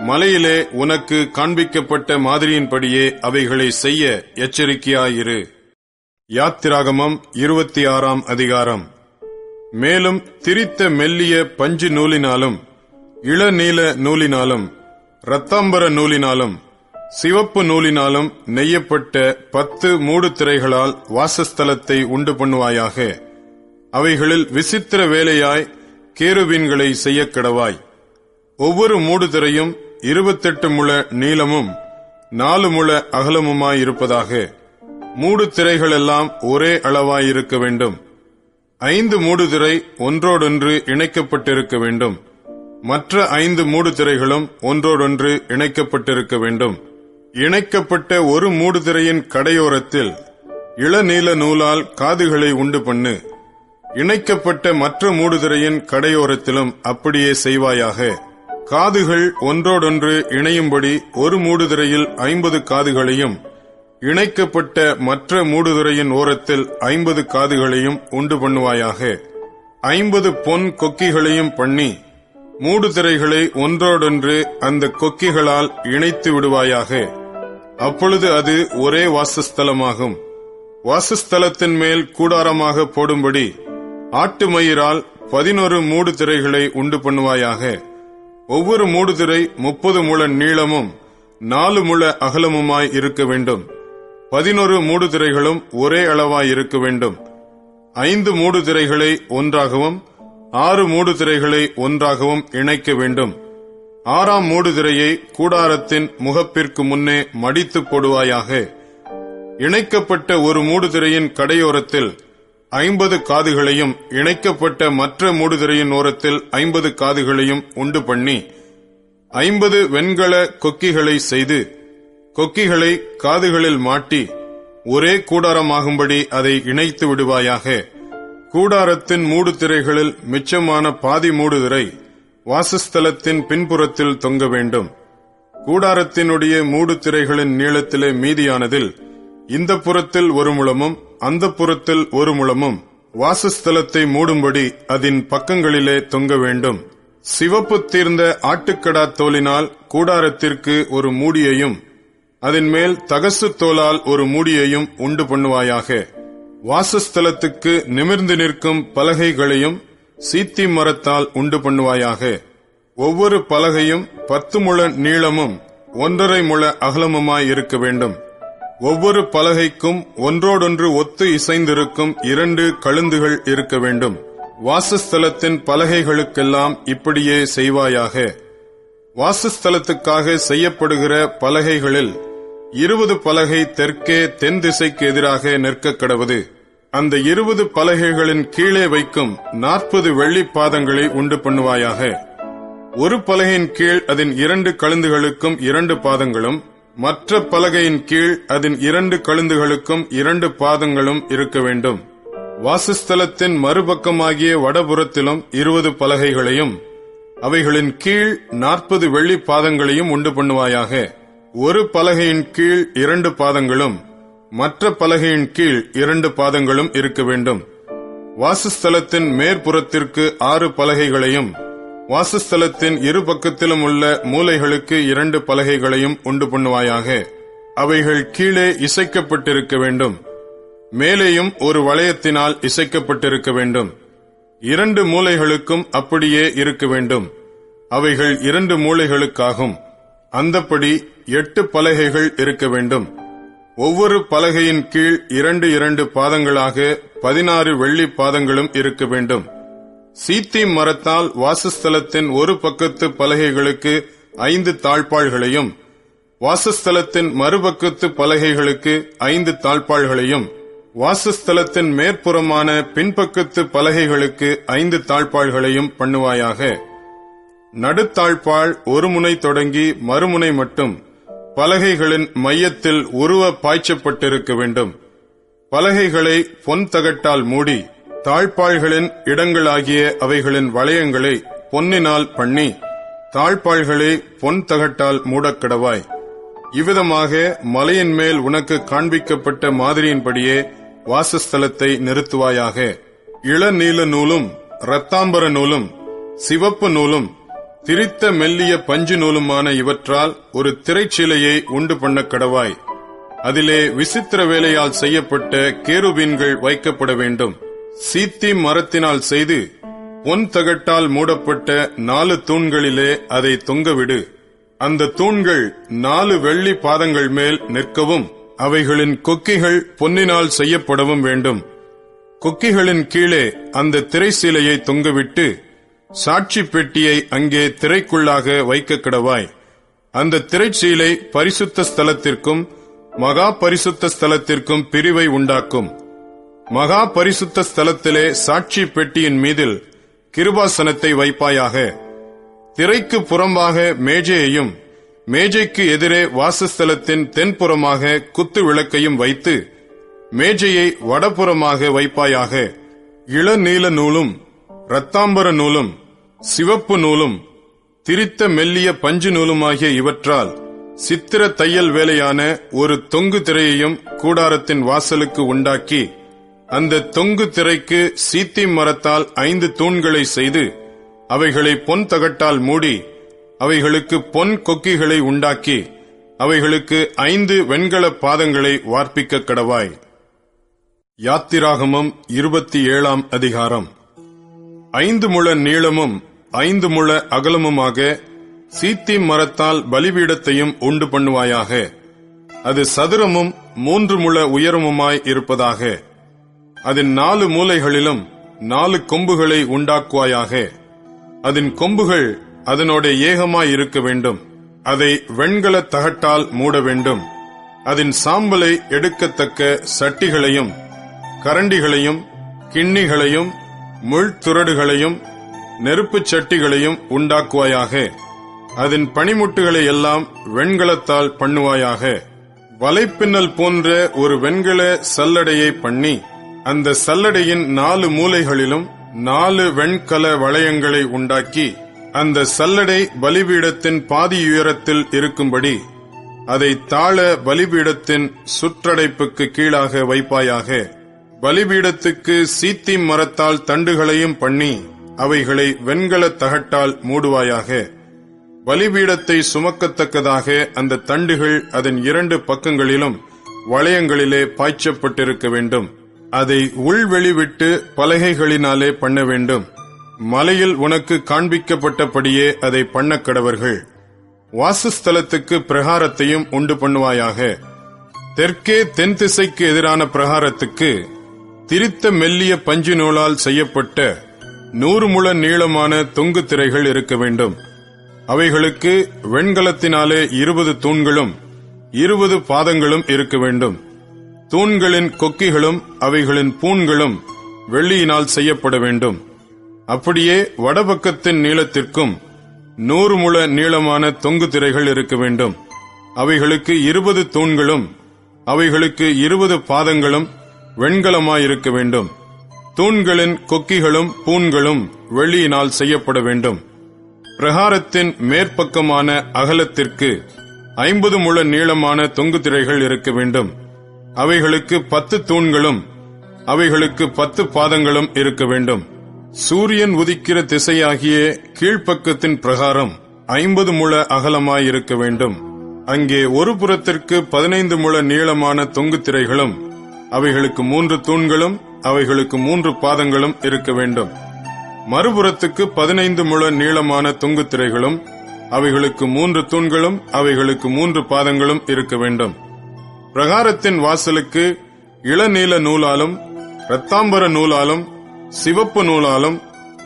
மலையிலே உனக்கு காண்பிக்கப்பட்ட மாதிரியின்படியே அவைகளை செய்ய எச்சரிக்கையாயிரு. யாத்திராகமம் 26ஆம் அதிகாரம். மேலும் திரித்த மெல்லிய பஞ்சு நூலினாலும், இளநீல நூலினாலும், இரத்தாம்பர நூலினாலும், சிவப்பு நூலினாலும் நெய்யப்பட்ட 10 மூடு திரைகளால் வாசஸ்தலத்தை உண்டு பண்ணுவாயாக. அவைகளில் விசித்திர வேலையாய் கேருபீன்களை செய்ய கடவாய். ஒவ்வொரு மூடு திரையும் 28 முழ நீளமும் 4 முழ அகலமுமாயிருப்பதாக. மூடு திரைகளெல்லாம் ஒரே அளவாயிருக்க வேண்டும். 5 மூடு திரை ஒன்றோடொன்று இணைக்கப்பட்டிருக்க வேண்டும். மற்ற 5 மூடு திரைகளும் ஒன்றோடொன்று இணைக்கப்பட்டிருக்க வேண்டும். இணைக்கப்பட்ட ஒரு மூடு திரையின் கடையோரத்தில் இளநீல நூலால் காதுகளை உண்டு பண்ணு. இணைக்கப்பட்ட மற்ற மூடுதிரையின் கடையோரத்திலும் அப்படியே செய்வாயாக. காதுகள் ஒன்றோடொன்று இணையும்படி ஒரு மூடுதிரையில் 50 காதுகளையும், இணைக்கப்பட்ட மற்ற மூடுதிரையின் ஓரத்தில் 50 காதுகளையும் உண்டு பண்ணுவாயாக. 50 பொன் கொக்கிகளையும் பண்ணி மூடுதிரைகளை ஒன்றோடொன்று அந்த கொக்கிகளால் இணைத்து விடுவாயாக. அப்பொழுது அது ஒரே வாசஸ்தலமாகும். வாசஸ்தலத்தின் மேல் கூடாரமாக போடும்படி ஆட்டு மயிரால் 11 மூடு திரைகளை உண்டு பண்ணுவாயாக. ஒவ்வொரு மூடு திரை 30 முழ நீளமும் 4 முழ அகலமுமாய் இருக்க வேண்டும். 11 மூடு திரைகளும் ஒரே அளவாய் இருக்க வேண்டும். 5 மூடு திரைகளை ஒன்றாகவும் 6 மூடு திரைகளை ஒன்றாகவும் இணைக்க வேண்டும். 6ஆம் மூடு திரையை கூடாரத்தின் முகப்பிற்கு முன்னே மடித்து போடுவாயாக. இணைக்கப்பட்ட ஒரு மூடு திரையின் கடையோரத்தில் 50 காதுகளையும், இணைக்கப்பட்ட மற்ற மூடுதிரையின் ஓரத்தில் 50 காதுகளையும் உண்டு பண்ணி 50 வெண்கல கொக்கிகளை செய்து, கொக்கிகளை காதுகளில் மாட்டி ஒரே கூடாரமாகும்படி அதை இணைத்து விடுவாயாக. கூடாரத்தின் மூடுதிரைகளில் மிச்சமான பாதி மூடுதிரை வாசஸ்தலத்தின் பின்புறத்தில் தொங்க வேண்டும். கூடாரத்தினுடைய மூடுதிரைகளின் நீளத்திலே மீதியானதில் இந்த புறத்தில் 1 முழமும் அந்த புறத்தில் 1 முழமும் வாசஸ்தலத்தை மூடும்படி அதன் பக்கங்களிலே தொங்க வேண்டும். சிவப்பு தீர்ந்த ஆட்டுக்கடா தோலினால் கூடாரத்திற்கு ஒரு மூடியையும், அதன் மேல் தகசு தோலால் ஒரு மூடியையும் உண்டு பண்ணுவாயாக. வாசஸ்தலத்துக்கு நிமிர்ந்து நிற்கும் பலகைகளையும் சீத்தி மரத்தால் உண்டு பண்ணுவாயாக. ஒவ்வொரு பலகையும் 10 முழ நீளமும் 1.5 முழ அகலமுமாய் இருக்க வேண்டும். ஒவ்வொரு பலகைக்கும் ஒன்றோடொன்று ஒத்து இசைந்திருக்கும் 2 கழுந்துகள் இருக்க வேண்டும். வாசஸ்தலத்தின் பலகைகளுக்கெல்லாம் இப்படியே செய்வாயாக. வாசஸ்தலத்துக்காக செய்யப்படுகிற பலகைகளில் 20 பலகை தெற்கே தென் திசைக்கு எதிராக நிற்க கடவது. அந்த 20 பலகைகளின் கீழே வைக்கும் 40 வெள்ளி பாதங்களை உண்டு பண்ணுவாயாக. ஒரு பலகையின் கீழ் அதன் 2 கழுந்துகளுக்கும் 2 பாதங்களும், மற்ற பலகையின் கீழ் அதன் 2 கழுந்துகளுக்கும் 2 பாதங்களும் இருக்க வேண்டும். வாசஸ்தலத்தின் மறுபக்கமாகிய வடபுறத்திலும் 20 பலகைகளையும், அவைகளின் கீழ் 40 வெள்ளி பாதங்களையும் உண்டு பண்ணுவாயாக. ஒரு பலகையின் கீழ் 2 பாதங்களும், மற்ற பலகையின் கீழ் 2 பாதங்களும் இருக்க வேண்டும். வாசஸ்தலத்தின் மேற்புறத்திற்கு 6 பலகைகளையும், வாசஸ்தலத்தின் இரு பக்கத்திலும் உள்ள மூலைகளுக்கு 2 பலகைகளையும் உண்டு பண்ணுவாயாக. அவைகள் கீழே இசைக்கப்பட்டிருக்க வேண்டும். மேலேயும் ஒரு வளையத்தினால் இசைக்கப்பட்டிருக்க வேண்டும். 2 மூலைகளுக்கும் அப்படியே இருக்க வேண்டும். அவைகள் 2 மூலைகளுக்காகும். அந்தப்படி 8 பலகைகள் இருக்க வேண்டும். ஒவ்வொரு பலகையின் கீழ் 2 பாதங்களாக 16 வெள்ளி பாதங்களும் இருக்க வேண்டும். சீத்திம் மரத்தால் வாசஸ்தலத்தின் ஒரு பக்கத்து பலகைகளுக்கு 5 தாழ்பாள்களையும், வாசஸ்தலத்தின் மறுபக்கத்து பலகைகளுக்கு 5 தாழ்பாள்களையும், வாசஸ்தலத்தின் மேற்புறமான பின்பக்கத்து பலகைகளுக்கு 5 தாழ்பாள்களையும் பண்ணுவாயாக. நடுத்தாழ்பாள் ஒரு முனை தொடங்கி மறுமுனை மட்டும் பலகைகளின் மையத்தில் உருவ பாய்ச்சப்பட்டிருக்க வேண்டும். பலகைகளை பொன் தகட்டால் மூடி, தாழ்பாள்களின் இடங்களாகிய அவைகளின் வளையங்களை பொன்னினால் பண்ணி, தாழ்பாள்களை பொன் தகட்டால் மூடக்கடவாய். இவ்விதமாக மலையின் மேல் உனக்கு காண்பிக்கப்பட்ட மாதிரியின்படியே வாசஸ்தலத்தை நிறுத்துவாயாக. இளநீல நூலும் இரத்தாம்பர நூலும் சிவப்பு நூலும் திரித்த மெல்லிய பஞ்சு நூலுமான இவற்றால் ஒரு திரைச்சீலையை உண்டு பண்ண கடவாய். அதிலே விசித்திர வேலையால் செய்யப்பட்ட கேருபீன்கள் வைக்கப்பட வேண்டும். சீத்திம் மரத்தினால் செய்து பொன் தகட்டால் மூடப்பட்ட 4 தூண்களிலே அதை தொங்கவிடு. அந்த தூண்கள் 4 வெள்ளி பாதங்கள் மேல் நிற்கவும், அவைகளின் கொக்கிகள் பொன்னினால் செய்யப்படவும் வேண்டும். கொக்கிகளின் கீழே அந்த திரைச்சீலையை தொங்கவிட்டு சாட்சி பெட்டியை அங்கே திரைக்குள்ளாக வைக்க கடவாய். அந்த திரைச்சீலை பரிசுத்த ஸ்தலத்திற்கும் மகா பரிசுத்த ஸ்தலத்திற்கும் பிரிவை உண்டாக்கும். மகா பரிசுத்த ஸ்தலத்திலே சாட்சி பெட்டியின் மீதில் கிருபாசனத்தை வைப்பாயாக. திரைக்கு புறம்பாக மேஜையையும், மேஜைக்கு எதிரே வாசஸ்தலத்தின் தென்புறமாக குத்து விளக்கையும் வைத்து மேஜையை வடபுறமாக வைப்பாயாக. இளநீல நூலும் இரத்தாம்பர நூலும் சிவப்பு நூலும் திரித்த மெல்லிய பஞ்சு நூலுமாகிய இவற்றால் சித்திர தையல் வேலையான ஒரு தொங்கு திரையையும் கூடாரத்தின் வாசலுக்கு உண்டாக்கி, அந்த தொங்கு திரைக்கு சீத்திம் மரத்தால் 5 தூண்களை செய்து அவைகளை பொன் தகட்டால் மூடி, அவைகளுக்கு பொன் கொக்கிகளை உண்டாக்கி, அவைகளுக்கு 5 வெண்கல பாதங்களை வார்ப்பிக்க கடவாய். யாத்திராகமம் 27ஆம் அதிகாரம். 5 முழ நீளமும் 5 முழ அகலமுமாக சீத்திம் மரத்தால் பலிபீடத்தையும் உண்டு பண்ணுவாயாக. அது சதுரமும் 3 முழ உயரமுமாய் இருப்பதாக. அதன் 4 மூலைகளிலும் 4 கொம்புகளை உண்டாக்குவாயாக. அதன் கொம்புகள் அதனோட ஏகமாய் இருக்க வேண்டும். அதை வெண்கல தகட்டால் மூட வேண்டும். அதன் சாம்பலை எடுக்கத்தக்க சட்டிகளையும் கரண்டிகளையும் கிண்ணிகளையும் முள்துறடுகளையும் நெருப்புச் சட்டிகளையும் உண்டாக்குவாயாக. அதன் பனிமுட்டுகளை எல்லாம் வெண்கலத்தால் பண்ணுவாயாக. வலைப்பின்னல் போன்ற ஒரு வெண்கல சல்லடையை பண்ணி, அந்த சல்லடையின் 4 மூலைகளிலும் 4 வெண்கல வளையங்களை உண்டாக்கி, அந்த சல்லடை பலிபீடத்தின் பாதி உயரத்தில் இருக்கும்படி அதை தாழ பலிபீடத்தின் சுற்றடைப்புக்கு கீழாக வைப்பாயாக. பலிபீடத்துக்கு சீத்திம் மரத்தால் தண்டுகளையும் பண்ணி அவைகளை வெண்கல தகட்டால் மூடுவாயாக. பலிபீடத்தை சுமக்கத்தக்கதாக அந்த தண்டுகள் அதன் 2 பக்கங்களிலும் வளையங்களிலே பாய்ச்சப்பட்டிருக்க வேண்டும். அதை உள்வெளிவிட்டு பலகைகளினாலே பண்ண வேண்டும். மலையில் உனக்கு காண்பிக்கப்பட்டபடியே அதை பண்ண கடவர்கள். வாசஸ்தலத்துக்கு பிரகாரத்தையும் உண்டு பண்ணுவாயாக. தெற்கே தென் திசைக்கு எதிரான பிரகாரத்துக்கு திரித்த மெல்லிய பஞ்சு நூலால் செய்யப்பட்ட 100 முழ நீளமான தொங்கு திரைகள் இருக்க வேண்டும். அவைகளுக்கு வெண்கலத்தினாலே 20 தூண்களும் 20 பாதங்களும் இருக்க வேண்டும். தூண்களின் கொக்கிகளும் அவைகளின் பூண்களும் வெள்ளியினால் செய்யப்பட வேண்டும். அப்படியே வடபக்கத்தின் நீளத்திற்கும் 100 முழ நீளமான தொங்கு திரைகள் இருக்க வேண்டும். அவைகளுக்கு 20 தூண்களும் அவைகளுக்கு 20 பாதங்களும் வெண்கலமாயிருக்க வேண்டும். தூண்களின் கொக்கிகளும் பூண்களும் வெள்ளியினால் செய்யப்பட வேண்டும். பிரகாரத்தின் மேற்பக்கமான அகலத்திற்கு 50 முழ நீளமான தொங்கு திரைகள் இருக்க வேண்டும். அவைகளுக்கு 10 தூண்களும் அவைகளுக்கு 10 பாதங்களும் இருக்க வேண்டும். சூரியன் உதிக்கிற திசையாகிய கீழ்ப்பக்கத்தின் பிரகாரம் 50 முழ அகலமாயிருக்க வேண்டும். அங்கே ஒரு புறத்திற்கு 15 முழ நீளமான தொங்கு திரைகளும் அவைகளுக்கு 3 தூண்களும் அவைகளுக்கு 3 பாதங்களும் இருக்க வேண்டும். மறுபுறத்துக்கு 15 முழ நீளமான தொங்கு திரைகளும் அவைகளுக்கு 3 தூண்களும் அவைகளுக்கு 3 பாதங்களும் இருக்க வேண்டும். பிரகாரத்தின் வாசலுக்கு இளநீல நூலாலும் இரத்தாம்பர நூலாலும் சிவப்பு நூலாலும்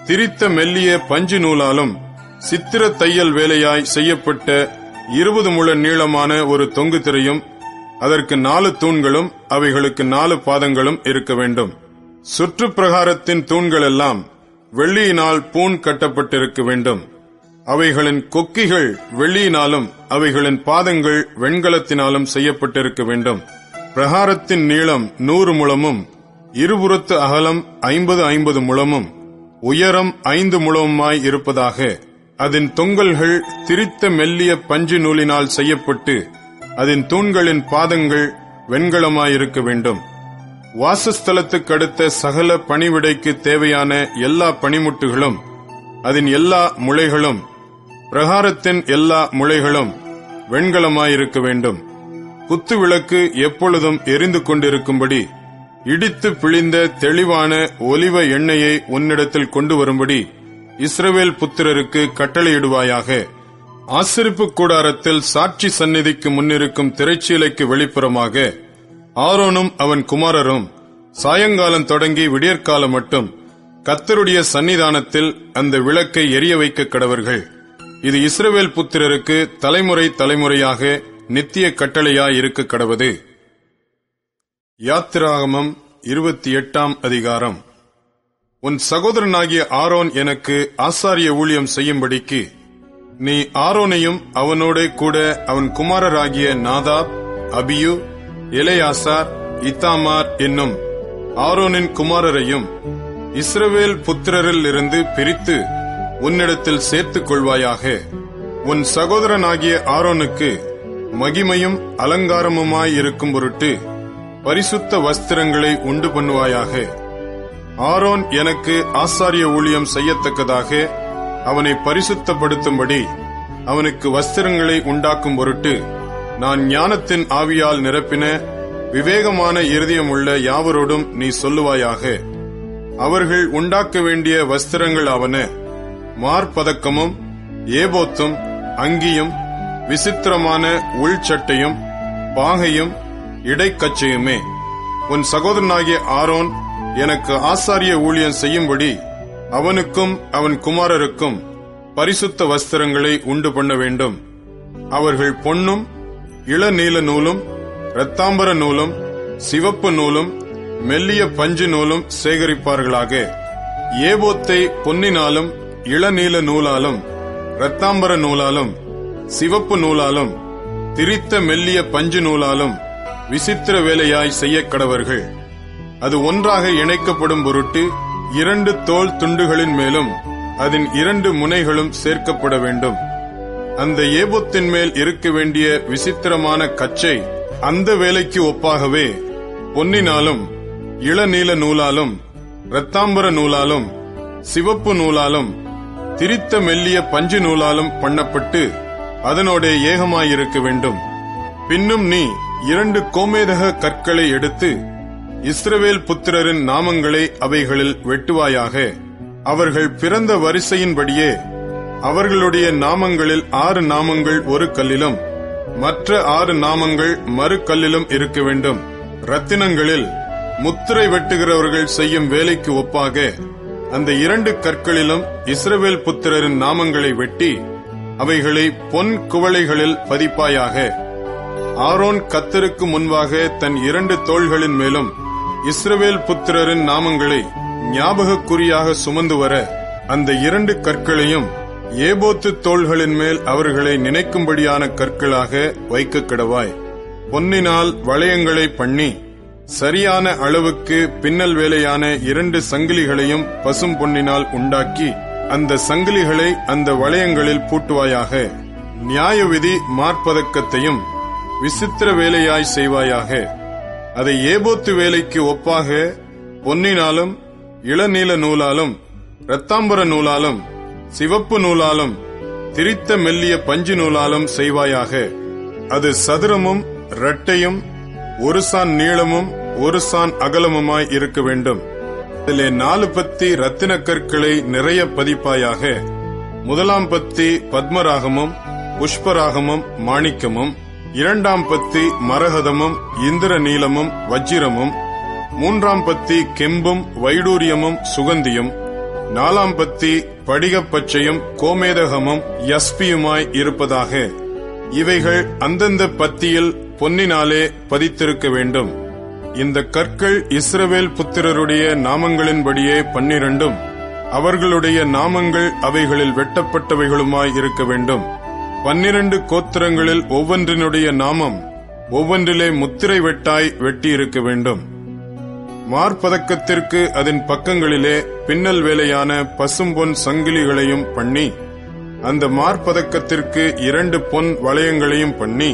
திரித்த மெல்லிய பஞ்சு நூலாலும் சித்திர தையல் வேலையாய் செய்யப்பட்ட 20 முழ நீளமான ஒரு தொங்கு திரையும் அதற்கு 4 தூண்களும் அவைகளுக்கு 4 பாதங்களும் இருக்க வேண்டும். சுற்று பிரகாரத்தின் தூண்கள் எல்லாம் வெள்ளியினால் பூண் கட்டப்பட்டிருக்க வேண்டும். அவைகளின் கொக்கிகள் வெள்ளியினாலும் அவைகளின் பாதங்கள் வெண்கலத்தினாலும் செய்யப்பட்டிருக்க வேண்டும். பிரகாரத்தின் நீளம் 100 முழமும் இருபுறத்து அகலம் 50 முழமும் உயரம் 5 முழமுமாய் இருப்பதாக அதன் தொங்கல்கள் திரித்த மெல்லிய பஞ்சு நூலினால் செய்யப்பட்டு அதன் தூண்களின் பாதங்கள் வெண்கலமாயிருக்க வேண்டும். வாசஸ்தலத்துக்கு அடுத்த சகல பணிவிடைக்கு தேவையான எல்லா பணிமுட்டுகளும் அதன் எல்லா முளைகளும் பிரகாரத்தின் எல்லா முளைகளும் வெண்கலமாயிருக்க வேண்டும். குத்து விளக்கு எப்பொழுதும் எரிந்து கொண்டிருக்கும்படி இடித்து பிழிந்த தெளிவான ஒலிவ எண்ணெயை உன்னிடத்தில் கொண்டு வரும்படி இஸ்ரவேல் புத்திரருக்கு கட்டளையிடுவாயாக. ஆசரிப்பு கூடாரத்தில் சாட்சி சந்நிதிக்கு முன்னிருக்கும் திரைச்சீலைக்கு வெளிப்புறமாக ஆரோனும் அவன் குமாரரும் சாயங்காலம் தொடங்கி விடியற்காலம் மட்டும் கர்த்தருடைய சன்னிதானத்தில் அந்த விளக்கை எரிய வைக்க கடவர்கள். இது இஸ்ரவேல் புத்திரருக்கு தலைமுறை தலைமுறையாக நித்திய கட்டளையாயிருக்க கடவது. யாத்திராகமம் 28ஆம் அதிகாரம். உன் சகோதரனாகிய ஆரோன் எனக்கு ஆசாரிய ஊழியம் செய்யும்படிக்கு நீ ஆரோனையும் அவனோட கூட அவன் குமாரராகிய நாதாப், அபியு, எலெயாசார், இத்தாமார் என்னும் ஆரோனின் குமாரரையும் இஸ்ரவேல் புத்திரரில் இருந்து பிரித்து உன்னிடத்தில் சேர்த்துக் கொள்வாயாக. உன் சகோதரனாகிய ஆரோனுக்கு மகிமையும் அலங்காரமுமாயிருக்கும் பொருட்டு பரிசுத்த வஸ்திரங்களை உண்டு பண்ணுவாயாக. ஆரோன் எனக்கு ஆசாரிய ஊழியம் செய்யத்தக்கதாக அவனை பரிசுத்தப்படுத்தும்படி அவனுக்கு வஸ்திரங்களை உண்டாக்கும் பொருட்டு நான் ஞானத்தின் ஆவியால் நிரப்பின விவேகமான இருதயமுள்ள யாவரோடும் நீ சொல்லுவாயாக. அவர்கள் உண்டாக்க வேண்டிய வஸ்திரங்கள் ஆவன: மார்பதக்கமும் ஏபோத்தும் அங்கியும் விசித்திரமான உள்சட்டையும் பாகையும் இடைக்கச்சையுமே. உன் சகோதரனாகிய ஆரோன் எனக்கு ஆசாரிய ஊழியம் செய்யும்படி அவனுக்கும் அவன் குமாரருக்கும் பரிசுத்த வஸ்திரங்களை உண்டு பண்ண வேண்டும். அவர்கள் பொன்னும் இளநீல நூலும் இரத்தாம்பர நூலும் சிவப்பு நூலும் மெல்லிய பஞ்சு நூலும் சேகரிப்பார்களாக. ஏபோத்தை பொன்னினாலும் இளநீல நூலாலும் இரத்தாம்பர நூலாலும் சிவப்பு நூலாலும் திரித்த மெல்லிய பஞ்சு நூலாலும் விசித்திர வேலையாய் செய்ய கடவர்கள். அது ஒன்றாக இணைக்கப்படும் பொருட்டு 2 தோல் துண்டுகளின் மேலும் அதன் 2 முனைகளும் சேர்க்கப்பட வேண்டும். அந்த ஏபோத்தின் மேல் இருக்க வேண்டிய விசித்திரமான கச்சை அந்த வேலைக்கு ஒப்பாகவே பொன்னினாலும் இளநீல நூலாலும் இரத்தாம்பர நூலாலும் சிவப்பு நூலாலும் திரித்த மெல்லிய பஞ்சு நூலாலும் பண்ணப்பட்டு அதனோட ஏகமாயிருக்க வேண்டும். பின்னும் நீ 2 கோமேதக கற்களை எடுத்து இஸ்ரவேல் புத்திரரின் நாமங்களை அவைகளில் வெட்டுவாயாக. அவர்கள் பிறந்த வரிசையின்படியே அவர்களுடைய நாமங்களில் 6 நாமங்கள் ஒரு கல்லிலும் மற்ற 6 நாமங்கள் மறு கல்லிலும் இருக்க வேண்டும். ரத்தினங்களில் முத்திரை வெட்டுகிறவர்கள் செய்யும் வேலைக்கு ஒப்பாக அந்த 2 கற்களிலும் இஸ்ரவேல் புத்திரரின் நாமங்களை வெட்டி அவைகளை பொன் குவளைகளில் பதிப்பாயாக. ஆரோன் கர்த்தருக்கு முன்பாக தன் 2 தோள்களின் மேலும் இஸ்ரவேல் புத்திரரின் நாமங்களை ஞாபகக்குறியாக சுமந்து வர அந்த 2 கற்களையும் ஏபோத்து தோள்களின் மேல் அவர்களை நினைக்கும்படியான கற்களாக வைக்க கடவாய். பொன்னினால் வளையங்களை பண்ணி சரியான அளவுக்கு பின்னல் வேலையான 2 சங்கிலிகளையும் பசும் பொன்னினால் உண்டாக்கி அந்த சங்கிலிகளை அந்த வளையங்களில் பூட்டுவாயாக. நியாயவிதி மார்பதக்கத்தையும் விசித்திர வேலையாய் செய்வாயாக. அதை ஏபோத்து வேலைக்கு ஒப்பாக பொன்னினாலும் இளநீல நூலாலும் இரத்தாம்பர நூலாலும் சிவப்பு நூலாலும் திரித்த மெல்லிய பஞ்சு நூலாலும் செய்வாயாக. அது சதுரமும் இரட்டையும் 1 சாண் நீளமும் 1 சாண் அகலமுமாய் இருக்க வேண்டும். அதிலே 4 பத்தி இரத்தின கற்களை நிறைய பதிப்பாயாக. முதலாம் பத்தி பத்மராகமும் புஷ்பராகமும் மாணிக்கமும், 2ஆம் பத்தி மரகதமும் இந்திர நீலமும் வஜ்ரமும், 3ஆம் பத்தி கெம்பும் வைடூரியமும் சுகந்தியும், 4ஆம் பத்தி படிகப் பச்சையும் கோமேதகமும் யஸ்பியுமாய் இருப்பதாக. இவைகள் அந்தந்த பத்தியில் பொன்னினாலே பதித்திருக்க வேண்டும். இந்த கற்கள் இஸ்ரவேல் புத்திரருடைய நாமங்களின்படியே 12 அவர்களுடைய நாமங்கள் அவைகளில் வெட்டப்பட்டவைகளுமாய் இருக்க வேண்டும். 12 கோத்திரங்களில் ஒவ்வொன்றினுடைய நாமம் ஒவ்வொன்றிலே முத்திரை வெட்டாய் வெட்டியிருக்க வேண்டும். மார்பதக்கத்திற்கு அதன் பக்கங்களிலே பின்னல் வேலையான பசும்பொன் சங்கிலிகளையும் பண்ணி, அந்த மார்பதக்கத்திற்கு 2 பொன் வளையங்களையும் பண்ணி,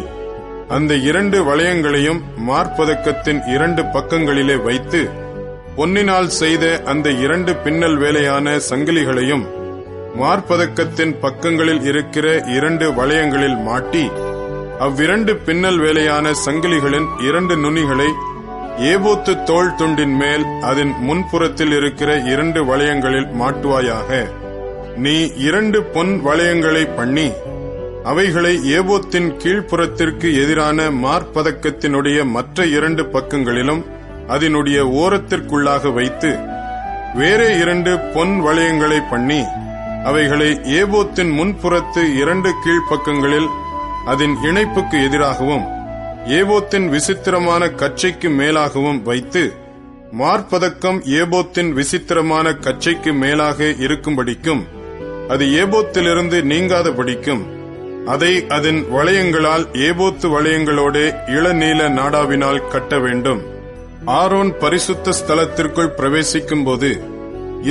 அந்த 2 வளையங்களையும் மார்பதக்கத்தின் 2 பக்கங்களிலே வைத்து, பொன்னினால் செய்த அந்த 2 பின்னல் வேலையான சங்கிலிகளையும் மார்பதக்கத்தின் பக்கங்களில் இருக்கிற 2 வளையங்களில் மாட்டி, அவ்விரண்டு பின்னல் வேலையான சங்கிலிகளின் 2 நுனிகளை ஏபோத்து தோள் துண்டின் மேல் அதன் முன்புறத்தில் இருக்கிற 2 வளையங்களில் மாட்டுவாயாக. நீ 2 பொன் வளையங்களை பண்ணி, அவைகளை ஏபோத்தின் கீழ்ப்புறத்திற்கு எதிரான மார்பதக்கத்தினுடைய மற்ற 2 பக்கங்களிலும் அதனுடைய ஓரத்திற்குள்ளாக வைத்து, வேறே 2 பொன் வளையங்களை பண்ணி, அவைகளை ஏபோத்தின் முன்புறத்து 2 கீழ்ப்பக்கங்களில் அதன் இணைப்புக்கு எதிராகவும் ஏபோத்தின் விசித்திரமான கச்சைக்கு மேலாகவும் வைத்து, மார்பதக்கம் ஏபோத்தின் விசித்திரமான கச்சைக்கு மேலாக இருக்கும்படிக்கும் அது ஏபோத்திலிருந்து நீங்காதபடிக்கும் அதை அதன் வளையங்களால் ஏபோத்து வளையங்களோடு இளநீல நாடாவினால் கட்ட வேண்டும். ஆரோன் பரிசுத்த ஸ்தலத்திற்குள் பிரவேசிக்கும் போது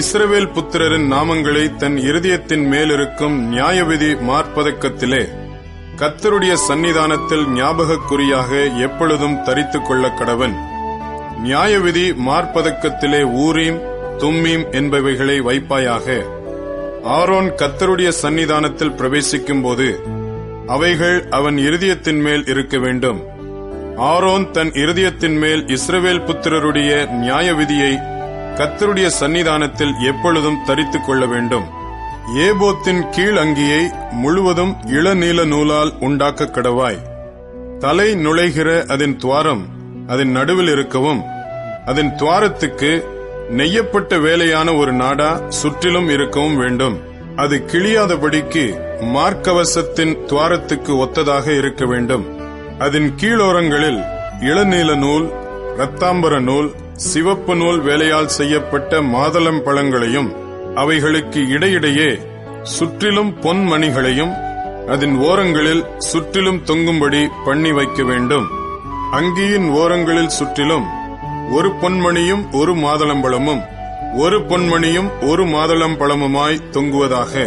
இஸ்ரவேல் புத்திரரின் நாமங்களை தன் இருதயத்தின் மேலிருக்கும் நியாயவிதி மார்பதக்கத்திலே கர்த்தருடைய சன்னிதானத்தில் ஞாபகக்குறியாக எப்பொழுதும் தரித்துக் கொள்ள கடவன். நியாயவிதி மார்பதக்கத்திலே ஊரீம் தும்மீம் என்பவைகளை வைப்பாயாக. ஆரோன் கர்த்தருடைய சன்னிதானத்தில் பிரவேசிக்கும் போது அவைகள் அவன் இருதயத்தின் மேல் இருக்க வேண்டும். ஆரோன் தன் இருதயத்தின் மேல் இஸ்ரவேல் புத்திரருடைய நியாயவிதியை கர்த்தருடைய சன்னிதானத்தில் எப்பொழுதும் தரித்துக் கொள்ள வேண்டும். ஏபோத்தின் கீழ் அங்கியை முழுவதும் இளநீல நூலால் உண்டாக்க கடவாய். தலை நுழைகிற அதன் துவாரம் அதன் நடுவில் இருக்கவும், அதன் துவாரத்துக்கு நெய்யப்பட்ட வேலையான ஒரு நாடா சுற்றிலும் இருக்கவும் வேண்டும். அது கிழியாதபடிக்கு மார்க்கவசத்தின் துவாரத்துக்கு ஒத்ததாக இருக்க வேண்டும். அதன் கீழோரங்களில் இளநீல நூல், இரத்தாம்பர நூல், சிவப்பு நூல் வேலையால் செய்யப்பட்ட மாதளம் பழங்களையும், அவைகளுக்கு இடையிடையே சுற்றிலும் பொன் மணிகளையும் அதன் ஓரங்களில் சுற்றிலும் தொங்கும்படி பண்ணி வைக்க வேண்டும். அங்கியின் ஓரங்களில் சுற்றிலும் 1 பொன்மணியும் 1 மாதளம்பழமும் 1 பொன்மணியும் 1 மாதளம்பழமுமாய் தொங்குவதாக.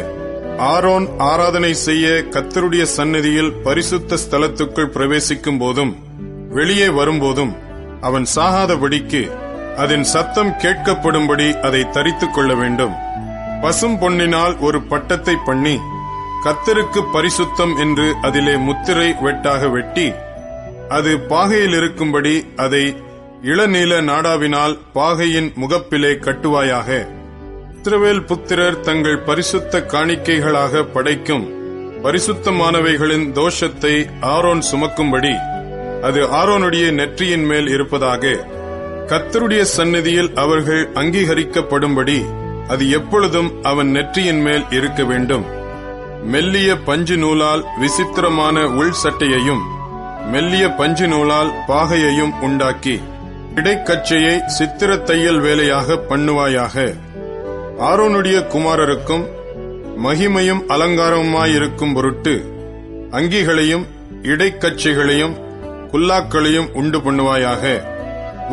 ஆரோன் ஆராதனை செய்ய கர்த்தருடைய சந்நிதியில் பரிசுத்த ஸ்தலத்துக்குள் பிரவேசிக்கும் போதும் வெளியே வரும்போதும் அவன் சாகாதபடிக்கு அதன் சத்தம் கேட்கப்படும்படி அதை தரித்துக் கொள்ள வேண்டும். பசும் பொன்னினால் ஒரு பட்டத்தை பண்ணி கர்த்தருக்கு பரிசுத்தம் என்று அதிலே முத்திரை வெட்டாக வெட்டி, அது பாகையில் இருக்கும்படி அதை இளநீல நாடாவினால் பாகையின் முகப்பிலே கட்டுவாயாக. இஸ்ரவேல் புத்திரர் தங்கள் பரிசுத்த காணிக்கைகளாக படைக்கும் பரிசுத்தமானவைகளின் தோஷத்தை ஆரோன் சுமக்கும்படி அது ஆரோனுடைய நெற்றியின் மேல் இருப்பதாக. கர்த்தருடைய சந்நிதியில் அவர்கள் அங்கீகரிக்கப்படும்படி அது எப்பொழுதும் அவன் நெற்றியின் மேல் இருக்க வேண்டும். மெல்லிய பஞ்சு நூலால் விசித்திரமான உள் சட்டையையும் மெல்லிய பஞ்சு நூலால் பாகையையும் உண்டாக்கி இடைக்கச்சையை சித்திர தையல் வேலையாக பண்ணுவாயாக. ஆரோனுடைய குமாரருக்கும் மகிமையும் அலங்காரமுமாயிருக்கும் பொருட்டு அங்கிகளையும் இடைக்கச்சைகளையும் குல்லாக்களையும் உண்டு பண்ணுவாயாக.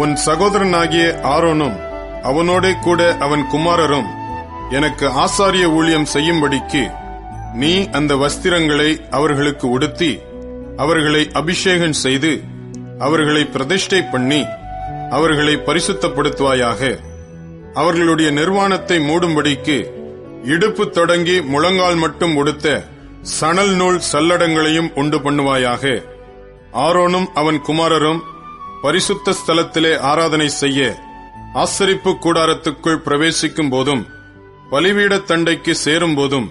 உன் சகோதரனாகிய ஆரோனும் அவனோடே கூட அவன் குமாரரும் எனக்கு ஆசாரிய ஊழியம் செய்யும்படிக்கு நீ அந்த வஸ்திரங்களை அவர்களுக்கு உடுத்தி அவர்களை அபிஷேகம் செய்து அவர்களை பிரதிஷ்டை பண்ணி அவர்களை பரிசுத்தப்படுத்துவாயாக. அவர்களுடைய நிர்வாணத்தை மூடும்படிக்கு இடுப்பு தொடங்கி முழங்கால் மட்டும் உடுத்த சணல் நூல் சல்லடங்களையும் உண்டு பண்ணுவாயாக. ஆரோனும் அவன் குமாரரும் பரிசுத்த ஸ்தலத்திலே ஆராதனை செய்ய ஆசரிப்பு கூடாரத்துக்குள் பிரவேசிக்கும் போதும் பலிபீட தண்டைக்கு சேரும் போதும்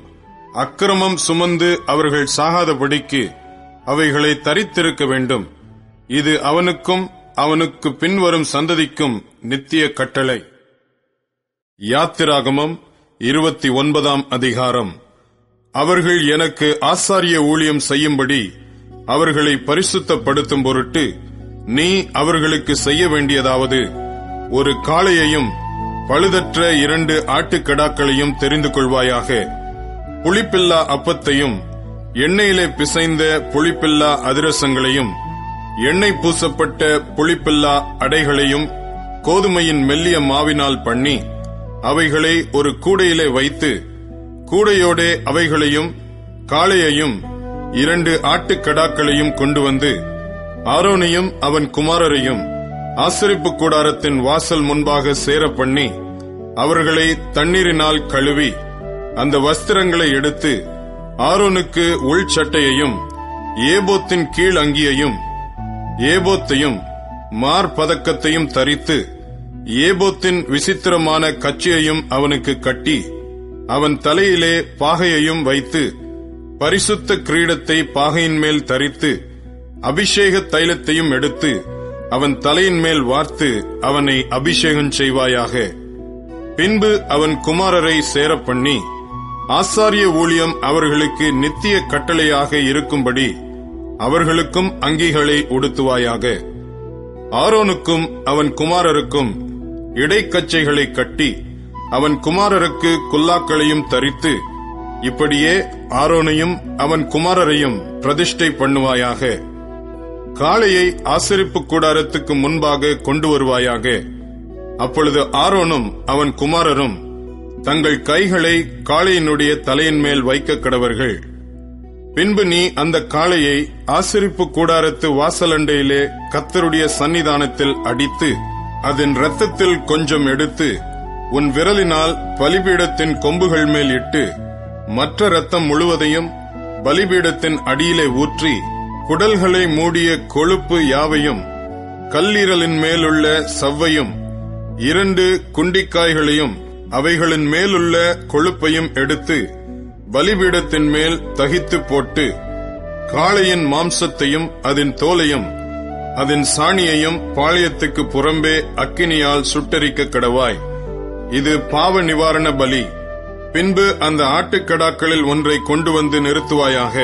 அக்கிரமம் சுமந்து அவர்கள் சாகாதபடிக்கு அவைகளை தரித்திருக்க வேண்டும். இது அவனுக்கும் அவனுக்கு பின்வரும் சந்ததிக்கும் நித்திய கட்டளை. யாத்திராகமம் 29ஆம் அதிகாரம். அவர்கள் எனக்கு ஆசாரிய ஊழியம் செய்யும்படி அவர்களை பரிசுத்தப்படுத்தும் பொருட்டு நீ அவர்களுக்கு செய்ய வேண்டியதாவது, ஒரு காளையையும் பழுதற்ற 2 ஆட்டுக்கடாக்களையும் தெரிந்து கொள்வாயாக. புளிப்பில்லா அப்பத்தையும் எண்ணெயிலே பிசைந்த புளிப்பில்லா அதிரசங்களையும் எண்ணெய் பூசப்பட்ட புளிப்பில்லா அடைகளையும் கோதுமையின் மெல்லிய மாவினால் பண்ணி அவைகளை ஒரு கூடையிலே வைத்து, கூடையோடே அவைகளையும் காளையையும் 2 ஆட்டுக்கடாக்களையும் கொண்டு வந்து ஆரோனையும் அவன் குமாரரையும் ஆசரிப்பு கூடாரத்தின் வாசல் முன்பாக சேர பண்ணி அவர்களை தண்ணீரினால் கழுவி அந்த வஸ்திரங்களை எடுத்து ஆரோனுக்கு உள் சட்டையையும் ஏபோத்தின் கீழ் அங்கியையும் ஏபோத்தையும் மார்பதக்கத்தையும் தரித்து ஏபோத்தின் விசித்திரமான கச்சையையும் அவனுக்கு கட்டி அவன் தலையிலே பாகையையும் வைத்து பரிசுத்த கிரீடத்தை பாகையின் மேல் தரித்து அபிஷேக தைலத்தையும் எடுத்து அவன் தலையின் மேல் வார்த்து அவனை அபிஷேகம் செய்வாயாக. பின்பு அவன் குமாரரை சேரப்பண்ணி ஆசாரிய ஊழியம் அவர்களுக்கு நித்திய கட்டளையாக இருக்கும்படி அவர்களுக்கும் அங்கிகளை உடுத்துவாயாக. ஆரோனுக்கும் அவன் குமாரருக்கும் இடைக்கச்சைகளை கட்டி அவன் குமாரருக்கு குல்லாக்களையும் தரித்து இப்படியே ஆரோனையும் அவன் குமாரரையும் பிரதிஷ்டை பண்ணுவாயாக. காளையை ஆசரிப்பு கூடாரத்துக்கு முன்பாக கொண்டு வருவாயாக. அப்பொழுது ஆரோனும் அவன் குமாரரும் தங்கள் கைகளை காளையினுடைய தலையின் மேல் வைக்க கடவர்கள். பின்பு நீ அந்த காளையை ஆசரிப்பு கூடாரத்து வாசலண்டையிலே கர்த்தருடைய சன்னிதானத்தில் அடித்து அதன் இரத்தத்தில் கொஞ்சம் எடுத்து உன் விரலினால் பலிபீடத்தின் கொம்புகள் மேல் இட்டு மற்ற இரத்தம் முழுவதையும் பலிபீடத்தின் அடியிலே ஊற்றி குடல்களை மூடிய கொழுப்பு யாவையும் கல்லீரலின் மேலுள்ள சவ்வையும் 2 குண்டிக்காய்களையும் அவைகளின் மேலுள்ள கொழுப்பையும் எடுத்து பலிபீடத்தின் மேல் தகித்து போட்டு காளையின் மாம்சத்தையும் அதன் தோலையும் அதன் சாணியையும் பாளையத்துக்கு புறம்பே அக்கினியால் சுட்டரிக்க கடவாய். இது பாவ நிவாரண பலி. பின்பு அந்த ஆட்டுக்கடாக்களில் ஒன்றை கொண்டு வந்து நிறுத்துவாயாக.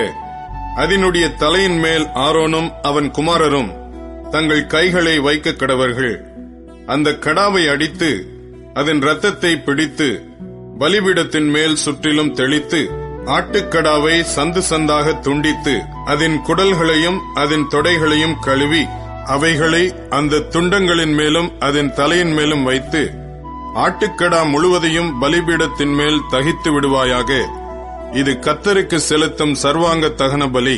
அதனுடைய தலையின் மேல் ஆரோனும் அவன் குமாரரும் தங்கள் கைகளை வைக்க கடவர்கள். அந்த கடாவை அடித்து அதன் இரத்தத்தை பிடித்து பலிபீடத்தின் மேல் சுற்றிலும் தெளித்து ஆட்டுக்கடாவை சந்து சந்தாக துண்டித்து அதன் குடல்களையும் அதன் தொடைகளையும் கழுவி அவைகளை அந்த துண்டங்களின் மேலும் அதன் தலையின் மேலும் வைத்து ஆட்டுக்கடா முழுவதையும் பலிபீடத்தின் மேல் தகித்து விடுவாயாக. இது கர்த்தருக்கு செலுத்தும் சர்வாங்க தகன பலி.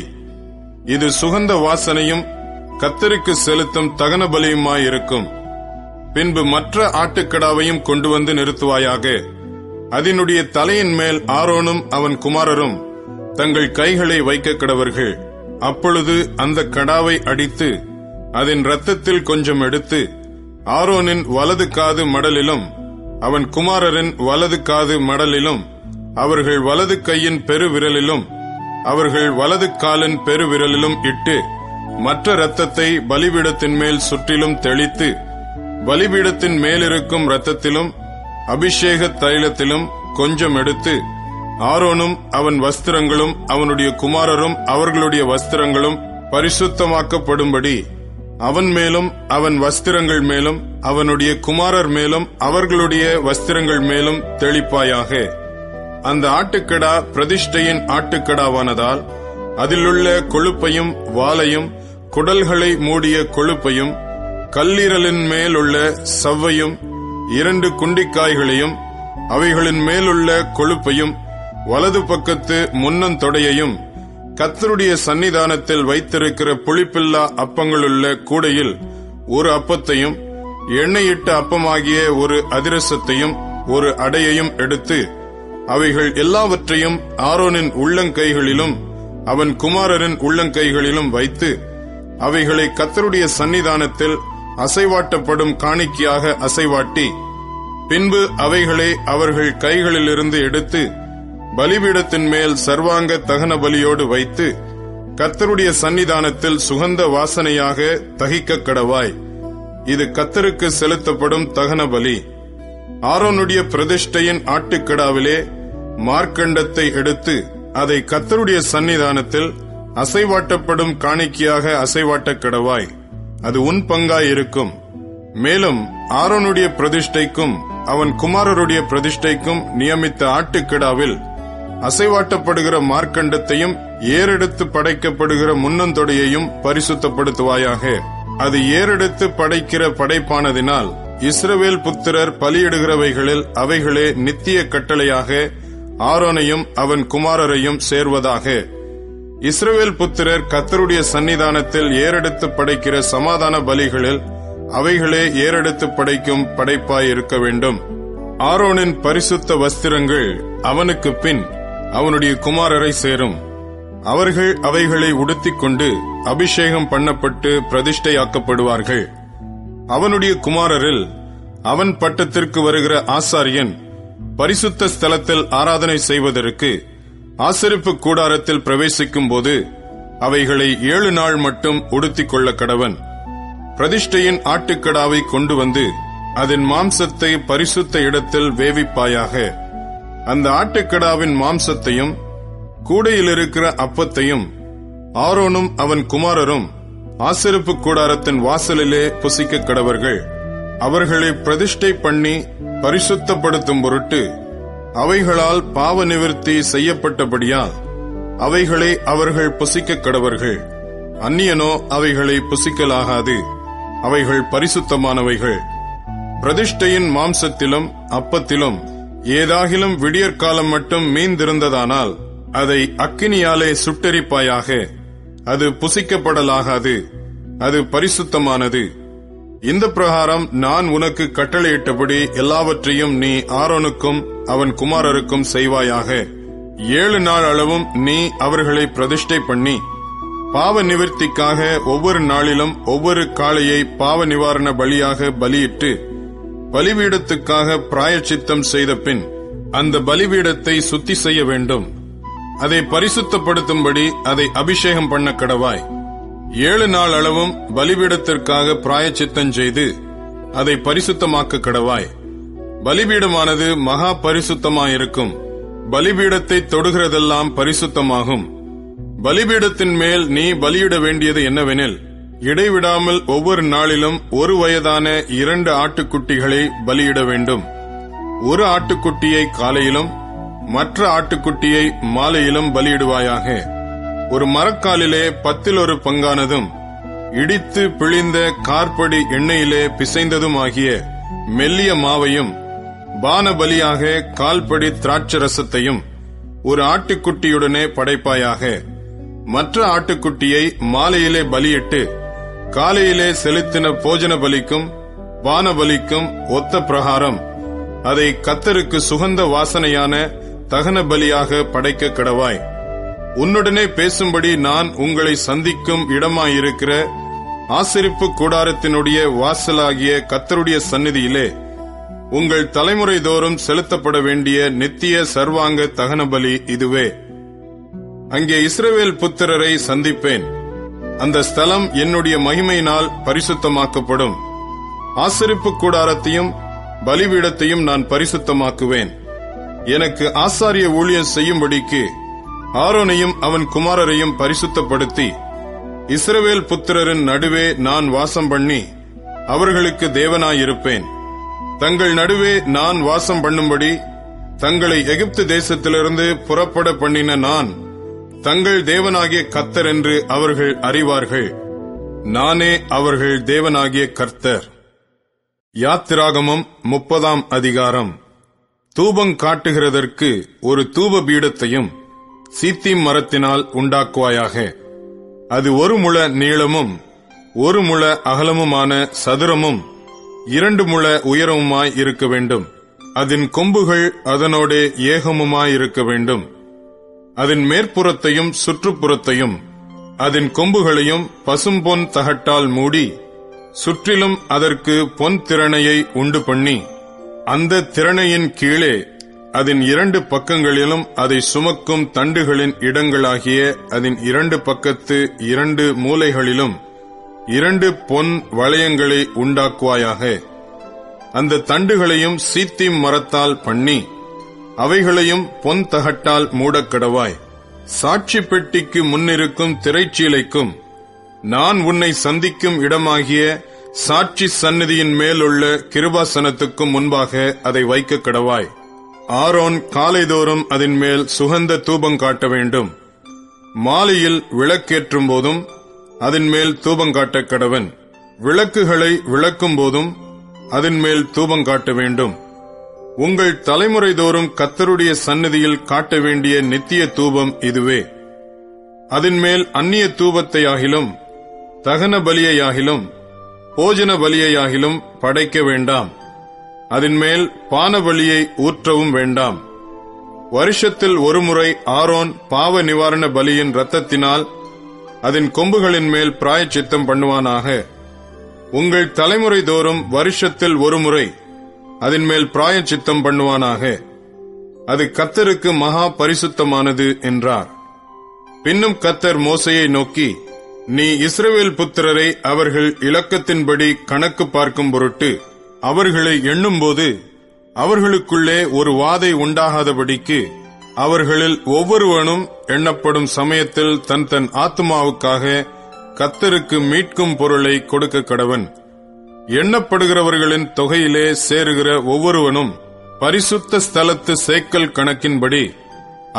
இது சுகந்த வாசனையும் கர்த்தருக்கு செலுத்தும் தகன பலியுமாயிருக்கும். பின்பு மற்ற ஆட்டுக்கடாவையும் கொண்டு வந்து நிறுத்துவாயாக. அதனுடைய தலையின் மேல் ஆரோனும் அவன் குமாரரும் தங்கள் கைகளை வைக்க கடவர்கள். அப்பொழுது அந்த கடாவை அடித்து அதன் இரத்தத்தில் கொஞ்சம் எடுத்து ஆரோனின் வலது காது மடலிலும் அவன் குமாரரின் வலது காது மடலிலும் அவர்கள் வலது கையின் பெருவிரலிலும் அவர்கள் வலது காலின் பெருவிரலிலும் இட்டு மற்ற இரத்தத்தை பலிபீடத்தின் மேல் சுற்றிலும் தெளித்து பலிபீடத்தின் மேலிருக்கும் இரத்தத்திலும் அபிஷேக தைலத்திலும் கொஞ்சம் எடுத்து ஆரோனும் அவன் வஸ்திரங்களும் அவனுடைய குமாரரும் அவர்களுடைய வஸ்திரங்களும் பரிசுத்தமாக்கப்படும்படி அவன் மேலும் அவன் வஸ்திரங்கள் மேலும் அவனுடைய குமாரர் மேலும் அவர்களுடைய வஸ்திரங்கள் மேலும் தெளிப்பாயாக. அந்த ஆட்டுக்கடா பிரதிஷ்டையின் ஆட்டுக்கடாவானதால் அதிலுள்ள கொழுப்பையும் வாலையும் குடல்களை மூடிய கொழுப்பையும் கல்லீரலின் மேலுள்ள சவ்வையும் 2 குண்டிக்காய்களையும் அவைகளின் மேலுள்ள கொழுப்பையும் வலது பக்கத்து முன்னந்தொடையையும் கர்த்தருடைய சன்னிதானத்தில் வைத்திருக்கிற புளிப்பில்லா அப்பங்களுள்ள கூடையில் 1 அப்பத்தையும் எண்ணெயிட்ட அப்பமாகிய ஒரு அதிரசத்தையும் ஒரு அடையையும் எடுத்து அவைகள் எல்லாவற்றையும் ஆரோனின் உள்ளங்கைகளிலும் அவன் குமாரரின் உள்ளங்கைகளிலும் வைத்து அவைகளை கர்த்தருடைய சன்னிதானத்தில் அசைவாட்டப்படும் காணிக்கையாக அசைவாட்டி பின்பு அவைகளை அவர்கள் கைகளிலிருந்து எடுத்து பலிபீடத்தின் மேல் சர்வாங்க தகன பலியோடு வைத்து கர்த்தருடைய சன்னிதானத்தில் சுகந்த வாசனையாக தகிக்க கடவாய். இது கர்த்தருக்கு செலுத்தப்படும் தகன பலி. ஆரோனுடைய பிரதிஷ்டையின் ஆட்டுக்கடாவிலே மார்க்கண்டத்தை எடுத்து அதை கர்த்தருடைய சன்னிதானத்தில் அசைவாட்டப்படும் காணிக்கையாக அசைவாட்ட கடவாய். அது உன் பங்காயிருக்கும். மேலும் ஆரோனுடைய பிரதிஷ்டைக்கும் அவன் குமாரருடைய பிரதிஷ்டைக்கும் நியமித்த ஆட்டுக்கிடாவில் அசைவாட்டப்படுகிற மார்க்கண்டத்தையும் ஏறெடுத்து படைக்கப்படுகிற முன்னந்தொடையையும் பரிசுத்தப்படுத்துவாயாக. அது ஏறெடுத்து படைக்கிற படைப்பானதினால் இஸ்ரவேல் புத்திரர் பலியிடுகிறவைகளில் அவைகளே நித்திய கட்டளையாக ஆரோனையும் அவன் குமாரரையும் சேர்வதாக. இஸ்ரவேல் புத்திரர் கர்த்தருடைய சன்னிதானத்தில் ஏறெடுத்து படைக்கிற சமாதான பலிகளில் அவைகளே ஏறெடுத்து படைக்கும் படைப்பாயிருக்க வேண்டும். ஆரோனின் பரிசுத்த வஸ்திரங்கள் அவனுக்கு பின் அவனுடைய குமாரரை சேரும். அவர்கள் அவைகளை உடுத்திக் கொண்டு அபிஷேகம் பண்ணப்பட்டு பிரதிஷ்டையாக்கப்படுவார்கள். அவனுடைய குமாரரில் அவன் பட்டத்திற்கு வருகிற ஆசாரியன் பரிசுத்த ஸ்தலத்தில் ஆராதனை செய்வதற்கு ஆசரிப்பு கூடாரத்தில் பிரவேசிக்கும் போது அவைகளை 7 நாள் மட்டும் உடுத்திக் கொள்ள கடவன். பிரதிஷ்டையின் ஆட்டுக்கடாவை கொண்டு வந்து அதன் மாம்சத்தை பரிசுத்த இடத்தில் வேவிப்பாயாக. அந்த ஆட்டுக்கடாவின் மாம்சத்தையும் கூடையில் இருக்கிற அப்பத்தையும் ஆரோனும் அவன் குமாரரும் ஆசரிப்பு கூடாரத்தின் வாசலிலே புசிக்க கடவர்கள். அவர்களை பிரதிஷ்டை பண்ணி பரிசுத்தப்படுத்தும் பொருட்டு அவைகளால் பாவ நிவர்த்தி செய்யப்பட்டபடியால் அவைகளை அவர்கள் புசிக்க கடவர்கள். அந்நியனோ அவைகளை புசிக்கலாகாது. அவைகள் பரிசுத்தமானவைகள். பிரதிஷ்டையின் மாம்சத்திலும் அப்பத்திலும் ஏதாகிலும் விடியற்காலம் மட்டும் மீந்திருந்ததானால் அதை அக்கினியாலே சுட்டெரிப்பாயாக. அது புசிக்கப்படலாகாது. அது பரிசுத்தமானது. இந்த பிரகாரம் நான் உனக்கு கட்டளையிட்டபடி எல்லாவற்றையும் நீ ஆரோனுக்கும் அவன் குமாரருக்கும் செய்வாயாக. 7 நாள் அளவும் நீ அவர்களை பிரதிஷ்டை பண்ணி பாவ நிவர்த்திக்காக ஒவ்வொரு நாளிலும் ஒவ்வொரு காளையை பாவ நிவாரண பலியாக பலியிட்டு பலிபீடத்துக்காக பிராயச்சித்தம் செய்த பின் அந்த பலிபீடத்தை சுத்தி செய்ய வேண்டும். அதை பரிசுத்தப்படுத்தும்படி அதை அபிஷேகம் பண்ண கடவாய். 7 நாள் அளவும் பலிபீடத்திற்காக பிராயச்சித்தம் செய்து அதை பரிசுத்தமாக்க கடவாய். பலிபீடமானது மகா பரிசுத்தமாயிருக்கும். பலிபீடத்தை தொடுகிறதெல்லாம் பரிசுத்தமாகும். பலிபீடத்தின் மேல் நீ பலியிட வேண்டியது என்னவெனில், இடைவிடாமல் ஒவ்வொரு நாளிலும் 1 வயதான 2 ஆட்டுக்குட்டிகளை பலியிட வேண்டும். ஒரு ஆட்டுக்குட்டியை காலையிலும் மற்ற ஆட்டுக்குட்டியை மாலையிலும் பலியிடுவாயாக. ஒரு மரக்காலிலே 10 பங்கானதும் இடித்து பிழிந்த கார்படி எண்ணெயிலே பிசைந்ததும் ஆகிய மெல்லிய மாவையும் பான பலியாக 1/4 படி திராட்சரசத்தையும் ஒரு ஆட்டுக்குட்டியுடனே படைப்பாயாக. மற்ற ஆட்டுக்குட்டியை மாலையிலே பலியிட்டு காலையிலே செலுத்தின போஜன பலிக்கும் பான பலிக்கும் ஒத்த பிரகாரம் அதை கர்த்தருக்கு சுகந்த வாசனையான தகன பலியாக படைக்க கடவாய். உன்னுடனே பேசும்படி நான் உங்களை சந்திக்கும் இடமாயிருக்கிற ஆசரிப்பு கூடாரத்தினுடைய வாசலாகிய கர்த்தருடைய சந்நிதியிலே உங்கள் தலைமுறை தோறும் செலுத்தப்பட வேண்டிய நித்திய சர்வாங்க தகன பலி இதுவே. அங்கே இஸ்ரவேல் புத்திரரை சந்திப்பேன். அந்த ஸ்தலம் என்னுடைய மகிமையினால் பரிசுத்தமாக்கப்படும். ஆசரிப்பு கூடாரத்தையும் பலிபீடத்தையும் நான் பரிசுத்தமாக்குவேன். எனக்கு ஆசாரிய ஊழியம் செய்யும்படிக்கு ஆரோனையும் அவன் குமாரரையும் பரிசுத்தப்படுத்தி இஸ்ரவேல் புத்திரரின் நடுவே நான் வாசம் பண்ணி அவர்களுக்கு தேவனாயிருப்பேன். தங்கள் நடுவே நான் வாசம் பண்ணும்படி தங்களை எகிப்து தேசத்திலிருந்து புறப்பட பண்ணின நான் தங்கள் தேவனாகிய கர்த்தர் என்று அவர்கள் அறிவார்கள். நானே அவர்கள் தேவனாகிய கர்த்தர். யாத்திராகமம் 30ஆம் அதிகாரம். தூபம் காட்டுகிறதற்கு ஒரு தூப பீடத்தையும் சீத்திம் மரத்தினால் உண்டாக்குவாயாக. அது 1 முழ நீளமும் 1 முழ அகலமுமான சதுரமும் 2 முழ உயரமுமாய் இருக்க வேண்டும். அதன் கொம்புகள் அதனோடே ஏகமுமாயிருக்க வேண்டும். அதன் மேற்புறத்தையும் சுற்றுப்புறத்தையும் அதன் கொம்புகளையும் பசும்பொன் தகட்டால் மூடி, சுற்றிலும் அதற்கு பொன் திறனையை உண்டு பண்ணி, அந்த திறனையின் கீழே அதன் 2 பக்கங்களிலும் அதை சுமக்கும் தண்டுகளின் இடங்களாகிய அதன் 2 பக்கத்து 2 மூலைகளிலும் 2 பொன் வளையங்களை உண்டாக்குவாயாக. அந்த தண்டுகளையும் சீத்திம் மரத்தால் பண்ணி, அவைகளையும் பொன் தகட்டால் மூடக்கடவாய். சாட்சி பெட்டிக்கு முன்னிருக்கும் திரைச்சீலைக்கும் நான் உன்னை சந்திக்கும் இடமாகிய சாட்சி சந்நிதியின் மேலுள்ள கிருபாசனத்துக்கும் முன்பாக அதை வைக்க கடவாய். ஆரோன் காலைதோறும் அதன் மேல் சுகந்த தூபம் காட்ட வேண்டும். மாலையில் விளக்கேற்றும் போதும் அதன் மேல் தூபம் காட்ட கடவன். விளக்குகளை விளக்கும் போதும் அதன் மேல் தூபம் காட்ட வேண்டும். உங்கள் தலைமுறை தோறும் கர்த்தருடைய சந்நிதியில் காட்ட வேண்டிய நித்திய தூபம் இதுவே. அதன் மேல் அந்நிய தூபத்தையாகிலும் தகன பலியையாகிலும் போஜன பலியையாகிலும் படைக்க வேண்டாம். அதன் மேல் பான பலியை ஊற்றவும் வேண்டாம். வருஷத்தில் ஒருமுறை ஆரோன் பாவ நிவாரண பலியின் இரத்தத்தினால் அதன் கொம்புகளின் மேல் பிராயச்சித்தம் பண்ணுவானாக. உங்கள் தலைமுறை தோறும் வருஷத்தில் ஒருமுறை அதன் மேல் பிராயச்சித்தம் பண்ணுவானாக. அது கர்த்தருக்கு மகா பரிசுத்தமானது என்றார். பின்னும் கர்த்தர் மோசேயை நோக்கி, நீ இஸ்ரவேல் புத்திரரை அவர்கள் இலக்கத்தின்படி கணக்கு பார்க்கும் பொருட்டு அவர்களை எண்ணும்போது அவர்களுக்குள்ளே ஒரு வாதை உண்டாகாதபடிக்கு அவர்களில் ஒவ்வொருவனும் எண்ணப்படும் சமயத்தில் தன் தன் ஆத்துமாவுக்காக கர்த்தருக்கு மீட்கும் பொருளை கொடுக்க கடவன். எண்ணப்படுகிறவர்களின் தொகையிலே சேருகிற ஒவ்வொருவனும் பரிசுத்த ஸ்தலத்து சேக்கல் கணக்கின்படி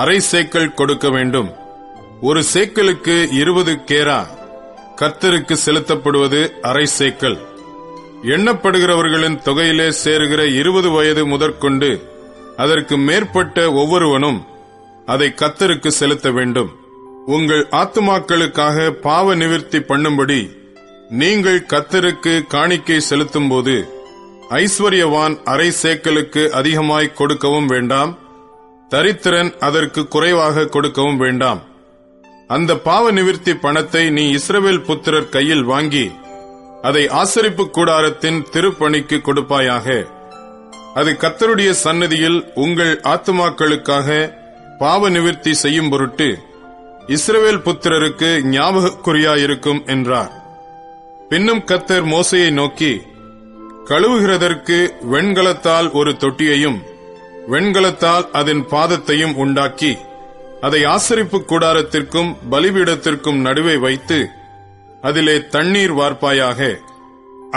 அரை சேக்கல் கொடுக்க வேண்டும். ஒரு சேக்கலுக்கு 20 கேரா, கர்த்தருக்கு செலுத்தப்படுவது அரை சேக்கல். எண்ணப்படுகிறவர்களின் தொகையிலே சேருகிற 20 வயது முதற்கொண்டு அதற்கு மேற்பட்ட ஒவ்வொருவனும் அதை கர்த்தருக்கு செலுத்த வேண்டும். உங்கள் ஆத்துமாக்களுக்காக பாவ நிவிர்த்தி பண்ணும்படி நீங்கள் கர்த்தருக்கு காணிக்கை செலுத்தும் போது ஐஸ்வர்யவான் அரை சேக்கலுக்கு அதிகமாய் கொடுக்கவும் வேண்டாம், தரித்திரன் அதற்கு குறைவாக கொடுக்கவும் வேண்டாம். அந்த பாவ நிவிர்த்தி பணத்தை நீ இஸ்ரவேல் புத்திரர் கையில் வாங்கி அதை ஆசரிப்பு கூடாரத்தின் திருப்பணிக்கு கொடுப்பாயாக. அது கர்த்தருடைய சந்நிதியில் உங்கள் ஆத்துமாக்களுக்காக பாவ நிவிர்த்தி செய்யும் பொருட்டு இஸ்ரவேல் புத்திரருக்கு ஞாபகக்குறியாயிருக்கும் என்றார். பின்னும் கர்த்தர் மோசேயை நோக்கி, கழுவுகிறதற்கு வெண்கலத்தால் ஒரு தொட்டியையும் வெண்கலத்தால் அதன் பாதத்தையும் உண்டாக்கி அதை ஆசரிப்பு கூடாரத்திற்கும் பலிபீடத்திற்கும் நடுவே வைத்து அதிலே தண்ணீர் வார்ப்பாயாக.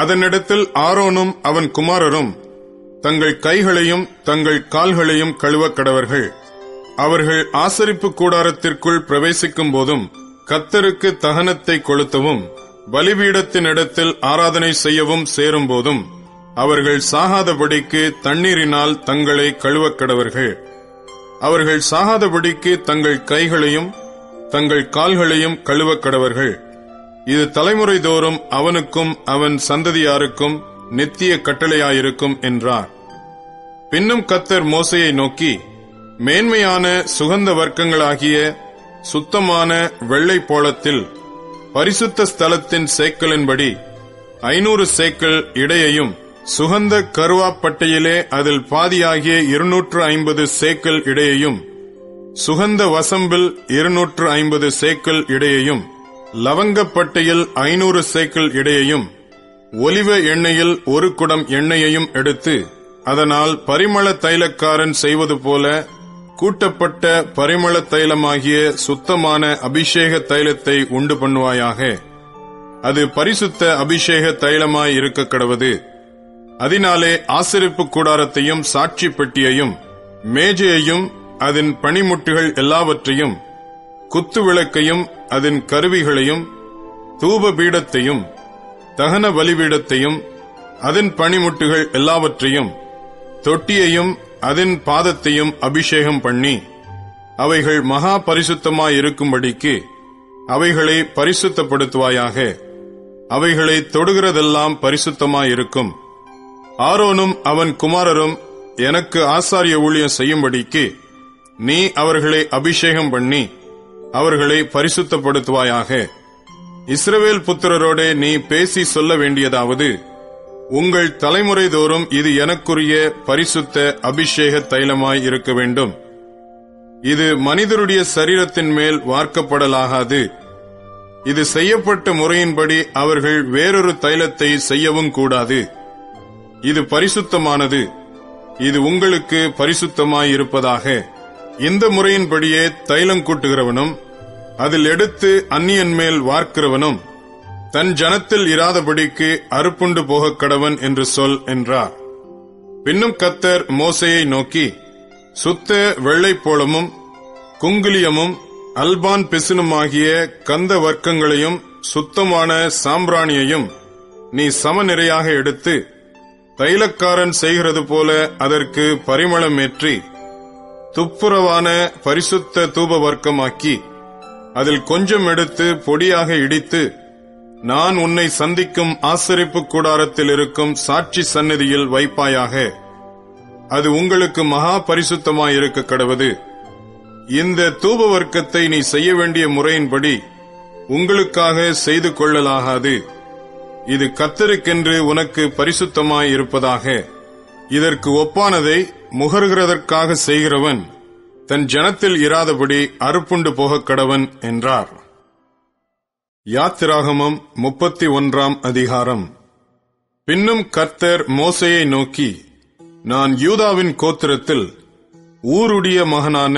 அதனிடத்தில் ஆரோனும் அவன் குமாரரும் தங்கள் கைகளையும் தங்கள் கால்களையும் கழுவக் கடவர்கள். அவர்கள் ஆசரிப்பு கூடாரத்திற்குள் பிரவேசிக்கும் போதும் கர்த்தருக்கு தகனத்தை கொளுத்தவும் பலிபீடத்தினிடத்தில் ஆராதனை செய்யவும் சேரும் போதும் அவர்கள் சாகாதபடிக்கு தண்ணீரினால் தங்களை கழுவக் கடவர்கள். அவர்கள் சாகாதபடிக்கு தங்கள் கைகளையும் தங்கள் கால்களையும் கழுவக் கடவர்கள். இது தலைமுறை தோறும் அவனுக்கும் அவன் சந்ததியாருக்கும் நித்திய கட்டளையாயிருக்கும் என்றார். பின்னும் கர்த்தர் மோசேயை நோக்கி, மேன்மையான சுகந்த வர்க்கங்களாகிய சுத்தமான வெள்ளை போளத்தில் பரிசுத்த ஸ்தலத்தின் சேக்கலின்படி 500 சேக்கல் இடையையும், சுகந்த கருவாப்பட்டையிலே அதில் பாதியாகிய 250 சேக்கல் இடையையும், சுகந்த வசம்பில் 250 சேக்கல் இடையையும், லவங்கப்பட்டையில் 500 சேக்கல் இடையையும், ஒலிவ எண்ணெயில் 1 குடம் எண்ணெயையும் எடுத்து அதனால் பரிமள தைலக்காரன் செய்வது போல கூட்டப்பட்ட பரிமள தைலமாகிய சுத்தமான அபிஷேக தைலத்தை உண்டு பண்ணுவாயாக. அது பரிசுத்த அபிஷேக தைலமாய் இருக்க கடவது. அதனாலே ஆசரிப்பு கூடாரத்தையும் சாட்சி பெட்டியையும் மேஜையையும் அதன் பணிமுட்டுகள் எல்லாவற்றையும் குத்து விளக்கையும் அதன் கருவிகளையும் தூப பீடத்தையும் தகன பலிபீடத்தையும் அதன் பணிமுட்டுகள் எல்லாவற்றையும் தொட்டியையும் அதன் பாதத்தையும் அபிஷேகம் பண்ணி அவைகள் மகா பரிசுத்தமாயிருக்கும்படிக்கு அவைகளை பரிசுத்தப்படுத்துவாயாக. அவைகளை தொடுகிறதெல்லாம் பரிசுத்தமாயிருக்கும். ஆரோனும் அவன் குமாரரும் எனக்கு ஆசாரிய ஊழியம் செய்யும்படிக்கு நீ அவர்களை அபிஷேகம் பண்ணி அவர்களை பரிசுத்தப்படுத்துவாயாக. இஸ்ரவேல் புத்திரரோடே நீ பேசி சொல்ல வேண்டியதாவது, உங்கள் தலைமுறை தோறும் இது எனக்குரிய பரிசுத்த அபிஷேக தைலமாய் இருக்க வேண்டும். இது மனிதருடைய சரீரத்தின் மேல் வார்க்கப்படலாகாது. இது செய்யப்பட்ட முறையின்படி அவர்கள் வேறொரு தைலத்தை செய்யவும் கூடாது. இது பரிசுத்தமானது. இது உங்களுக்கு பரிசுத்தமாயிருப்பதாக. இந்த முறையின்படியே தைலம் கூட்டுகிறவனும் அதில் எடுத்து அந்நியன் மேல் வார்க்கிறவனும் தன் ஜனத்தில் இராதபடிக்கு அறுப்புண்டு போகக் கடவன் என்று சொல் என்றார். பின்னும் கர்த்தர் மோசேயை நோக்கி, சுத்த வெள்ளைப்போளமும் குங்குலியமும் அல்பான் பிசினுமாகிய கந்த வர்க்கங்களையும் சுத்தமான சாம்பிராணியையும் நீ சமநிறையாக எடுத்து தைலக்காரன் செய்கிறது போல அதற்கு பரிமளமேற்றி துப்புரவான பரிசுத்த தூப வர்க்கமாக்கி அதில் கொஞ்சம் எடுத்து பொடியாக இடித்து நான் உன்னை சந்திக்கும் ஆசரிப்பு கூடாரத்தில் இருக்கும் சாட்சி சந்நிதியில் வைப்பாயாக. அது உங்களுக்கு மகா பரிசுத்தமாயிருக்க கடவது. இந்த தூப வர்க்கத்தை நீ செய்ய வேண்டிய முறையின்படி உங்களுக்காக செய்து கொள்ளலாகாது. இது கர்த்தருக்கென்று உனக்கு பரிசுத்தமாயிருப்பதாக. இதற்கு ஒப்பானதை முகர்கிறதற்காக செய்கிறவன் தன் ஜனத்தில் இராதபடி அறுப்புண்டு போகக் கடவன் என்றார். யாத்திராகமம் 31 அதிகாரம். பின்னும் கர்த்தர் மோசேயை நோக்கி, நான் யூதாவின் கோத்திரத்தில் ஊருடைய மகனான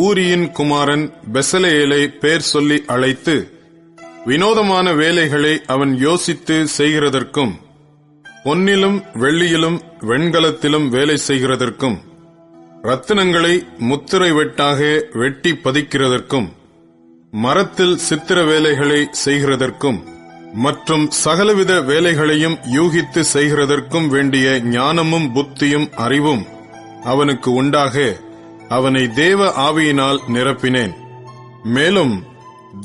ஊரியின் குமாரன் பெசலெயேலை பேர் சொல்லி அழைத்து வினோதமான வேலைகளை அவன் யோசித்து செய்கிறதற்கும் பொன்னிலும் வெள்ளியிலும் வெண்கலத்திலும் வேலை செய்கிறதற்கும் ரத்தினங்களை முத்திரை வெட்டாக வெட்டி பதிக்கிறதற்கும் மரத்தில் சித்திர வேலைகளை செய்கிறதற்கும் மற்றும் சகலவித வேலைகளையும் யூகித்து செய்கிறதற்கும் வேண்டிய ஞானமும் புத்தியும் அறிவும் அவனுக்கு உண்டாக அவனை தேவ ஆவியினால் நிரப்பினேன். மேலும்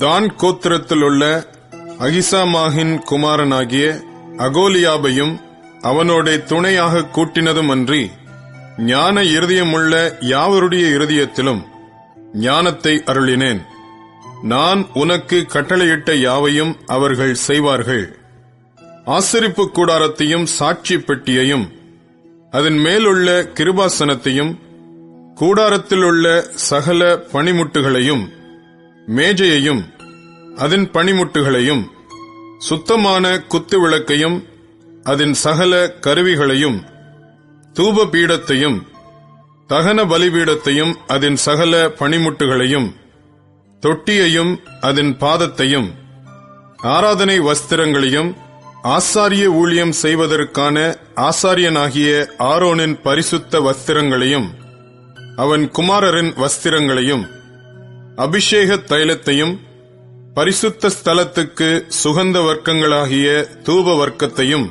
தான் கோத்திரத்தில் உள்ள அகிசாமாகின் குமாரனாகிய அகோலியாபையும் அவனோட துணையாக கூட்டினதுமன்றி ஞான இருதயமுள்ள யாவருடைய இருதயத்திலும் ஞானத்தை அருளினேன். நான் உனக்கு கட்டளையிட்ட யாவையும் அவர்கள் செய்வார்கள். ஆசரிப்பு கூடாரத்தையும் சாட்சி பெட்டியையும் அதன் மேலுள்ள கிருபாசனத்தையும் கூடாரத்தில் உள்ள சகல பணிமுட்டுகளையும் மேஜையையும் அதன் பணிமுட்டுகளையும் சுத்தமான குத்து விளக்கையும் அதன் சகல கருவிகளையும் தூப பீடத்தையும் தகன பலிபீடத்தையும் அதன் சகல பணிமுட்டுகளையும் தொட்டியையும் அதன் பாதத்தையும் ஆராதனை வஸ்திரங்களையும் ஆசாரிய ஊழியம் செய்வதற்கான ஆசாரியனாகிய ஆரோனின் பரிசுத்த வஸ்திரங்களையும் அவன் குமாரரின் வஸ்திரங்களையும் அபிஷேக தைலத்தையும் பரிசுத்த ஸ்தலத்துக்கு சுகந்த வர்க்கங்களாகிய தூப வர்க்கத்தையும்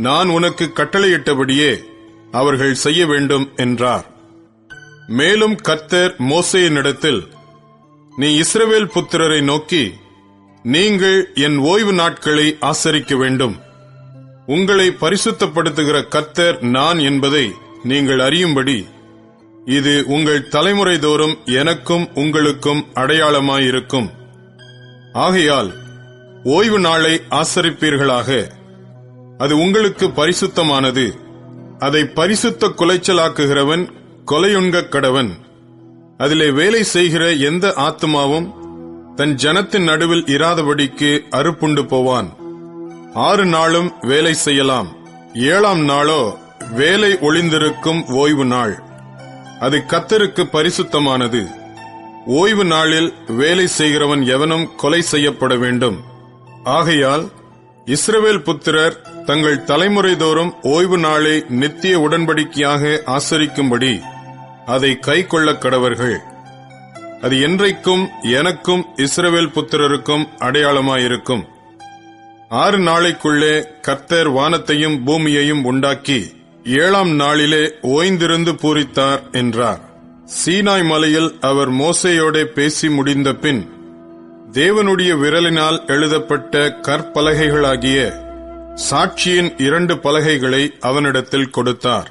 நான் உனக்கு கட்டளையிட்டபடியே அவர்கள் செய்ய வேண்டும் என்றார். மேலும் கர்த்தர் மோசேயினிடத்தில், நீ இஸ்ரவேல் புத்திரரை நோக்கி, நீங்கள் என் ஓய்வு நாட்களை ஆசரிக்க வேண்டும். உங்களை பரிசுத்தப்படுத்துகிற கர்த்தர் நான் என்பதை நீங்கள் அறியும்படி இது உங்கள் தலைமுறை தோறும் எனக்கும் உங்களுக்கும் அடையாளமாயிருக்கும். ஆகையால் ஓய்வு நாளை ஆசரிப்பீர்களாக. அது உங்களுக்கு பரிசுத்தமானது. அதை பரிசுத்த குலைச்சலாக்குகிறவன் கொலையுண்கக் கடவன். அதிலே வேலை செய்கிற எந்த ஆத்துமாவும் தன் ஜனத்தின் நடுவில் இராதபடிக்கு அறுப்புண்டு போவான். 6 நாளும் வேலை செய்யலாம். 7ஆம் நாளோ வேலை ஒளிந்திருக்கும் ஓய்வு நாள். அது கர்த்தருக்கு பரிசுத்தமானது. ஓய்வு நாளில் வேலை செய்கிறவன் எவனும் கொலை செய்யப்பட வேண்டும். ஆகையால் இஸ்ரவேல் புத்திரர் தங்கள் தலைமுறை தோறும் ஓய்வு நாளை நித்திய உடன்படிக்கையாக ஆசரிக்கும்படி அதை கைக்கொள்ளக் கடவர்கள். அது என்றைக்கும் எனக்கும் இஸ்ரவேல் புத்திரருக்கும் அடையாளமாயிருக்கும். 6 நாளைக்குள்ளே கர்த்தர் வானத்தையும் பூமியையும் உண்டாக்கி 7ஆம் நாளிலே ஓய்ந்திருந்து பூரித்தார் என்றார். சீனாய் மலையில் அவர் மோசேயோடே பேசி முடிந்த பின் தேவனுடைய விரலினால் எழுதப்பட்ட கற்பலகைகளாகிய சாட்சியின் 2 பலகைகளை அவனிடத்தில் கொடுத்தார்.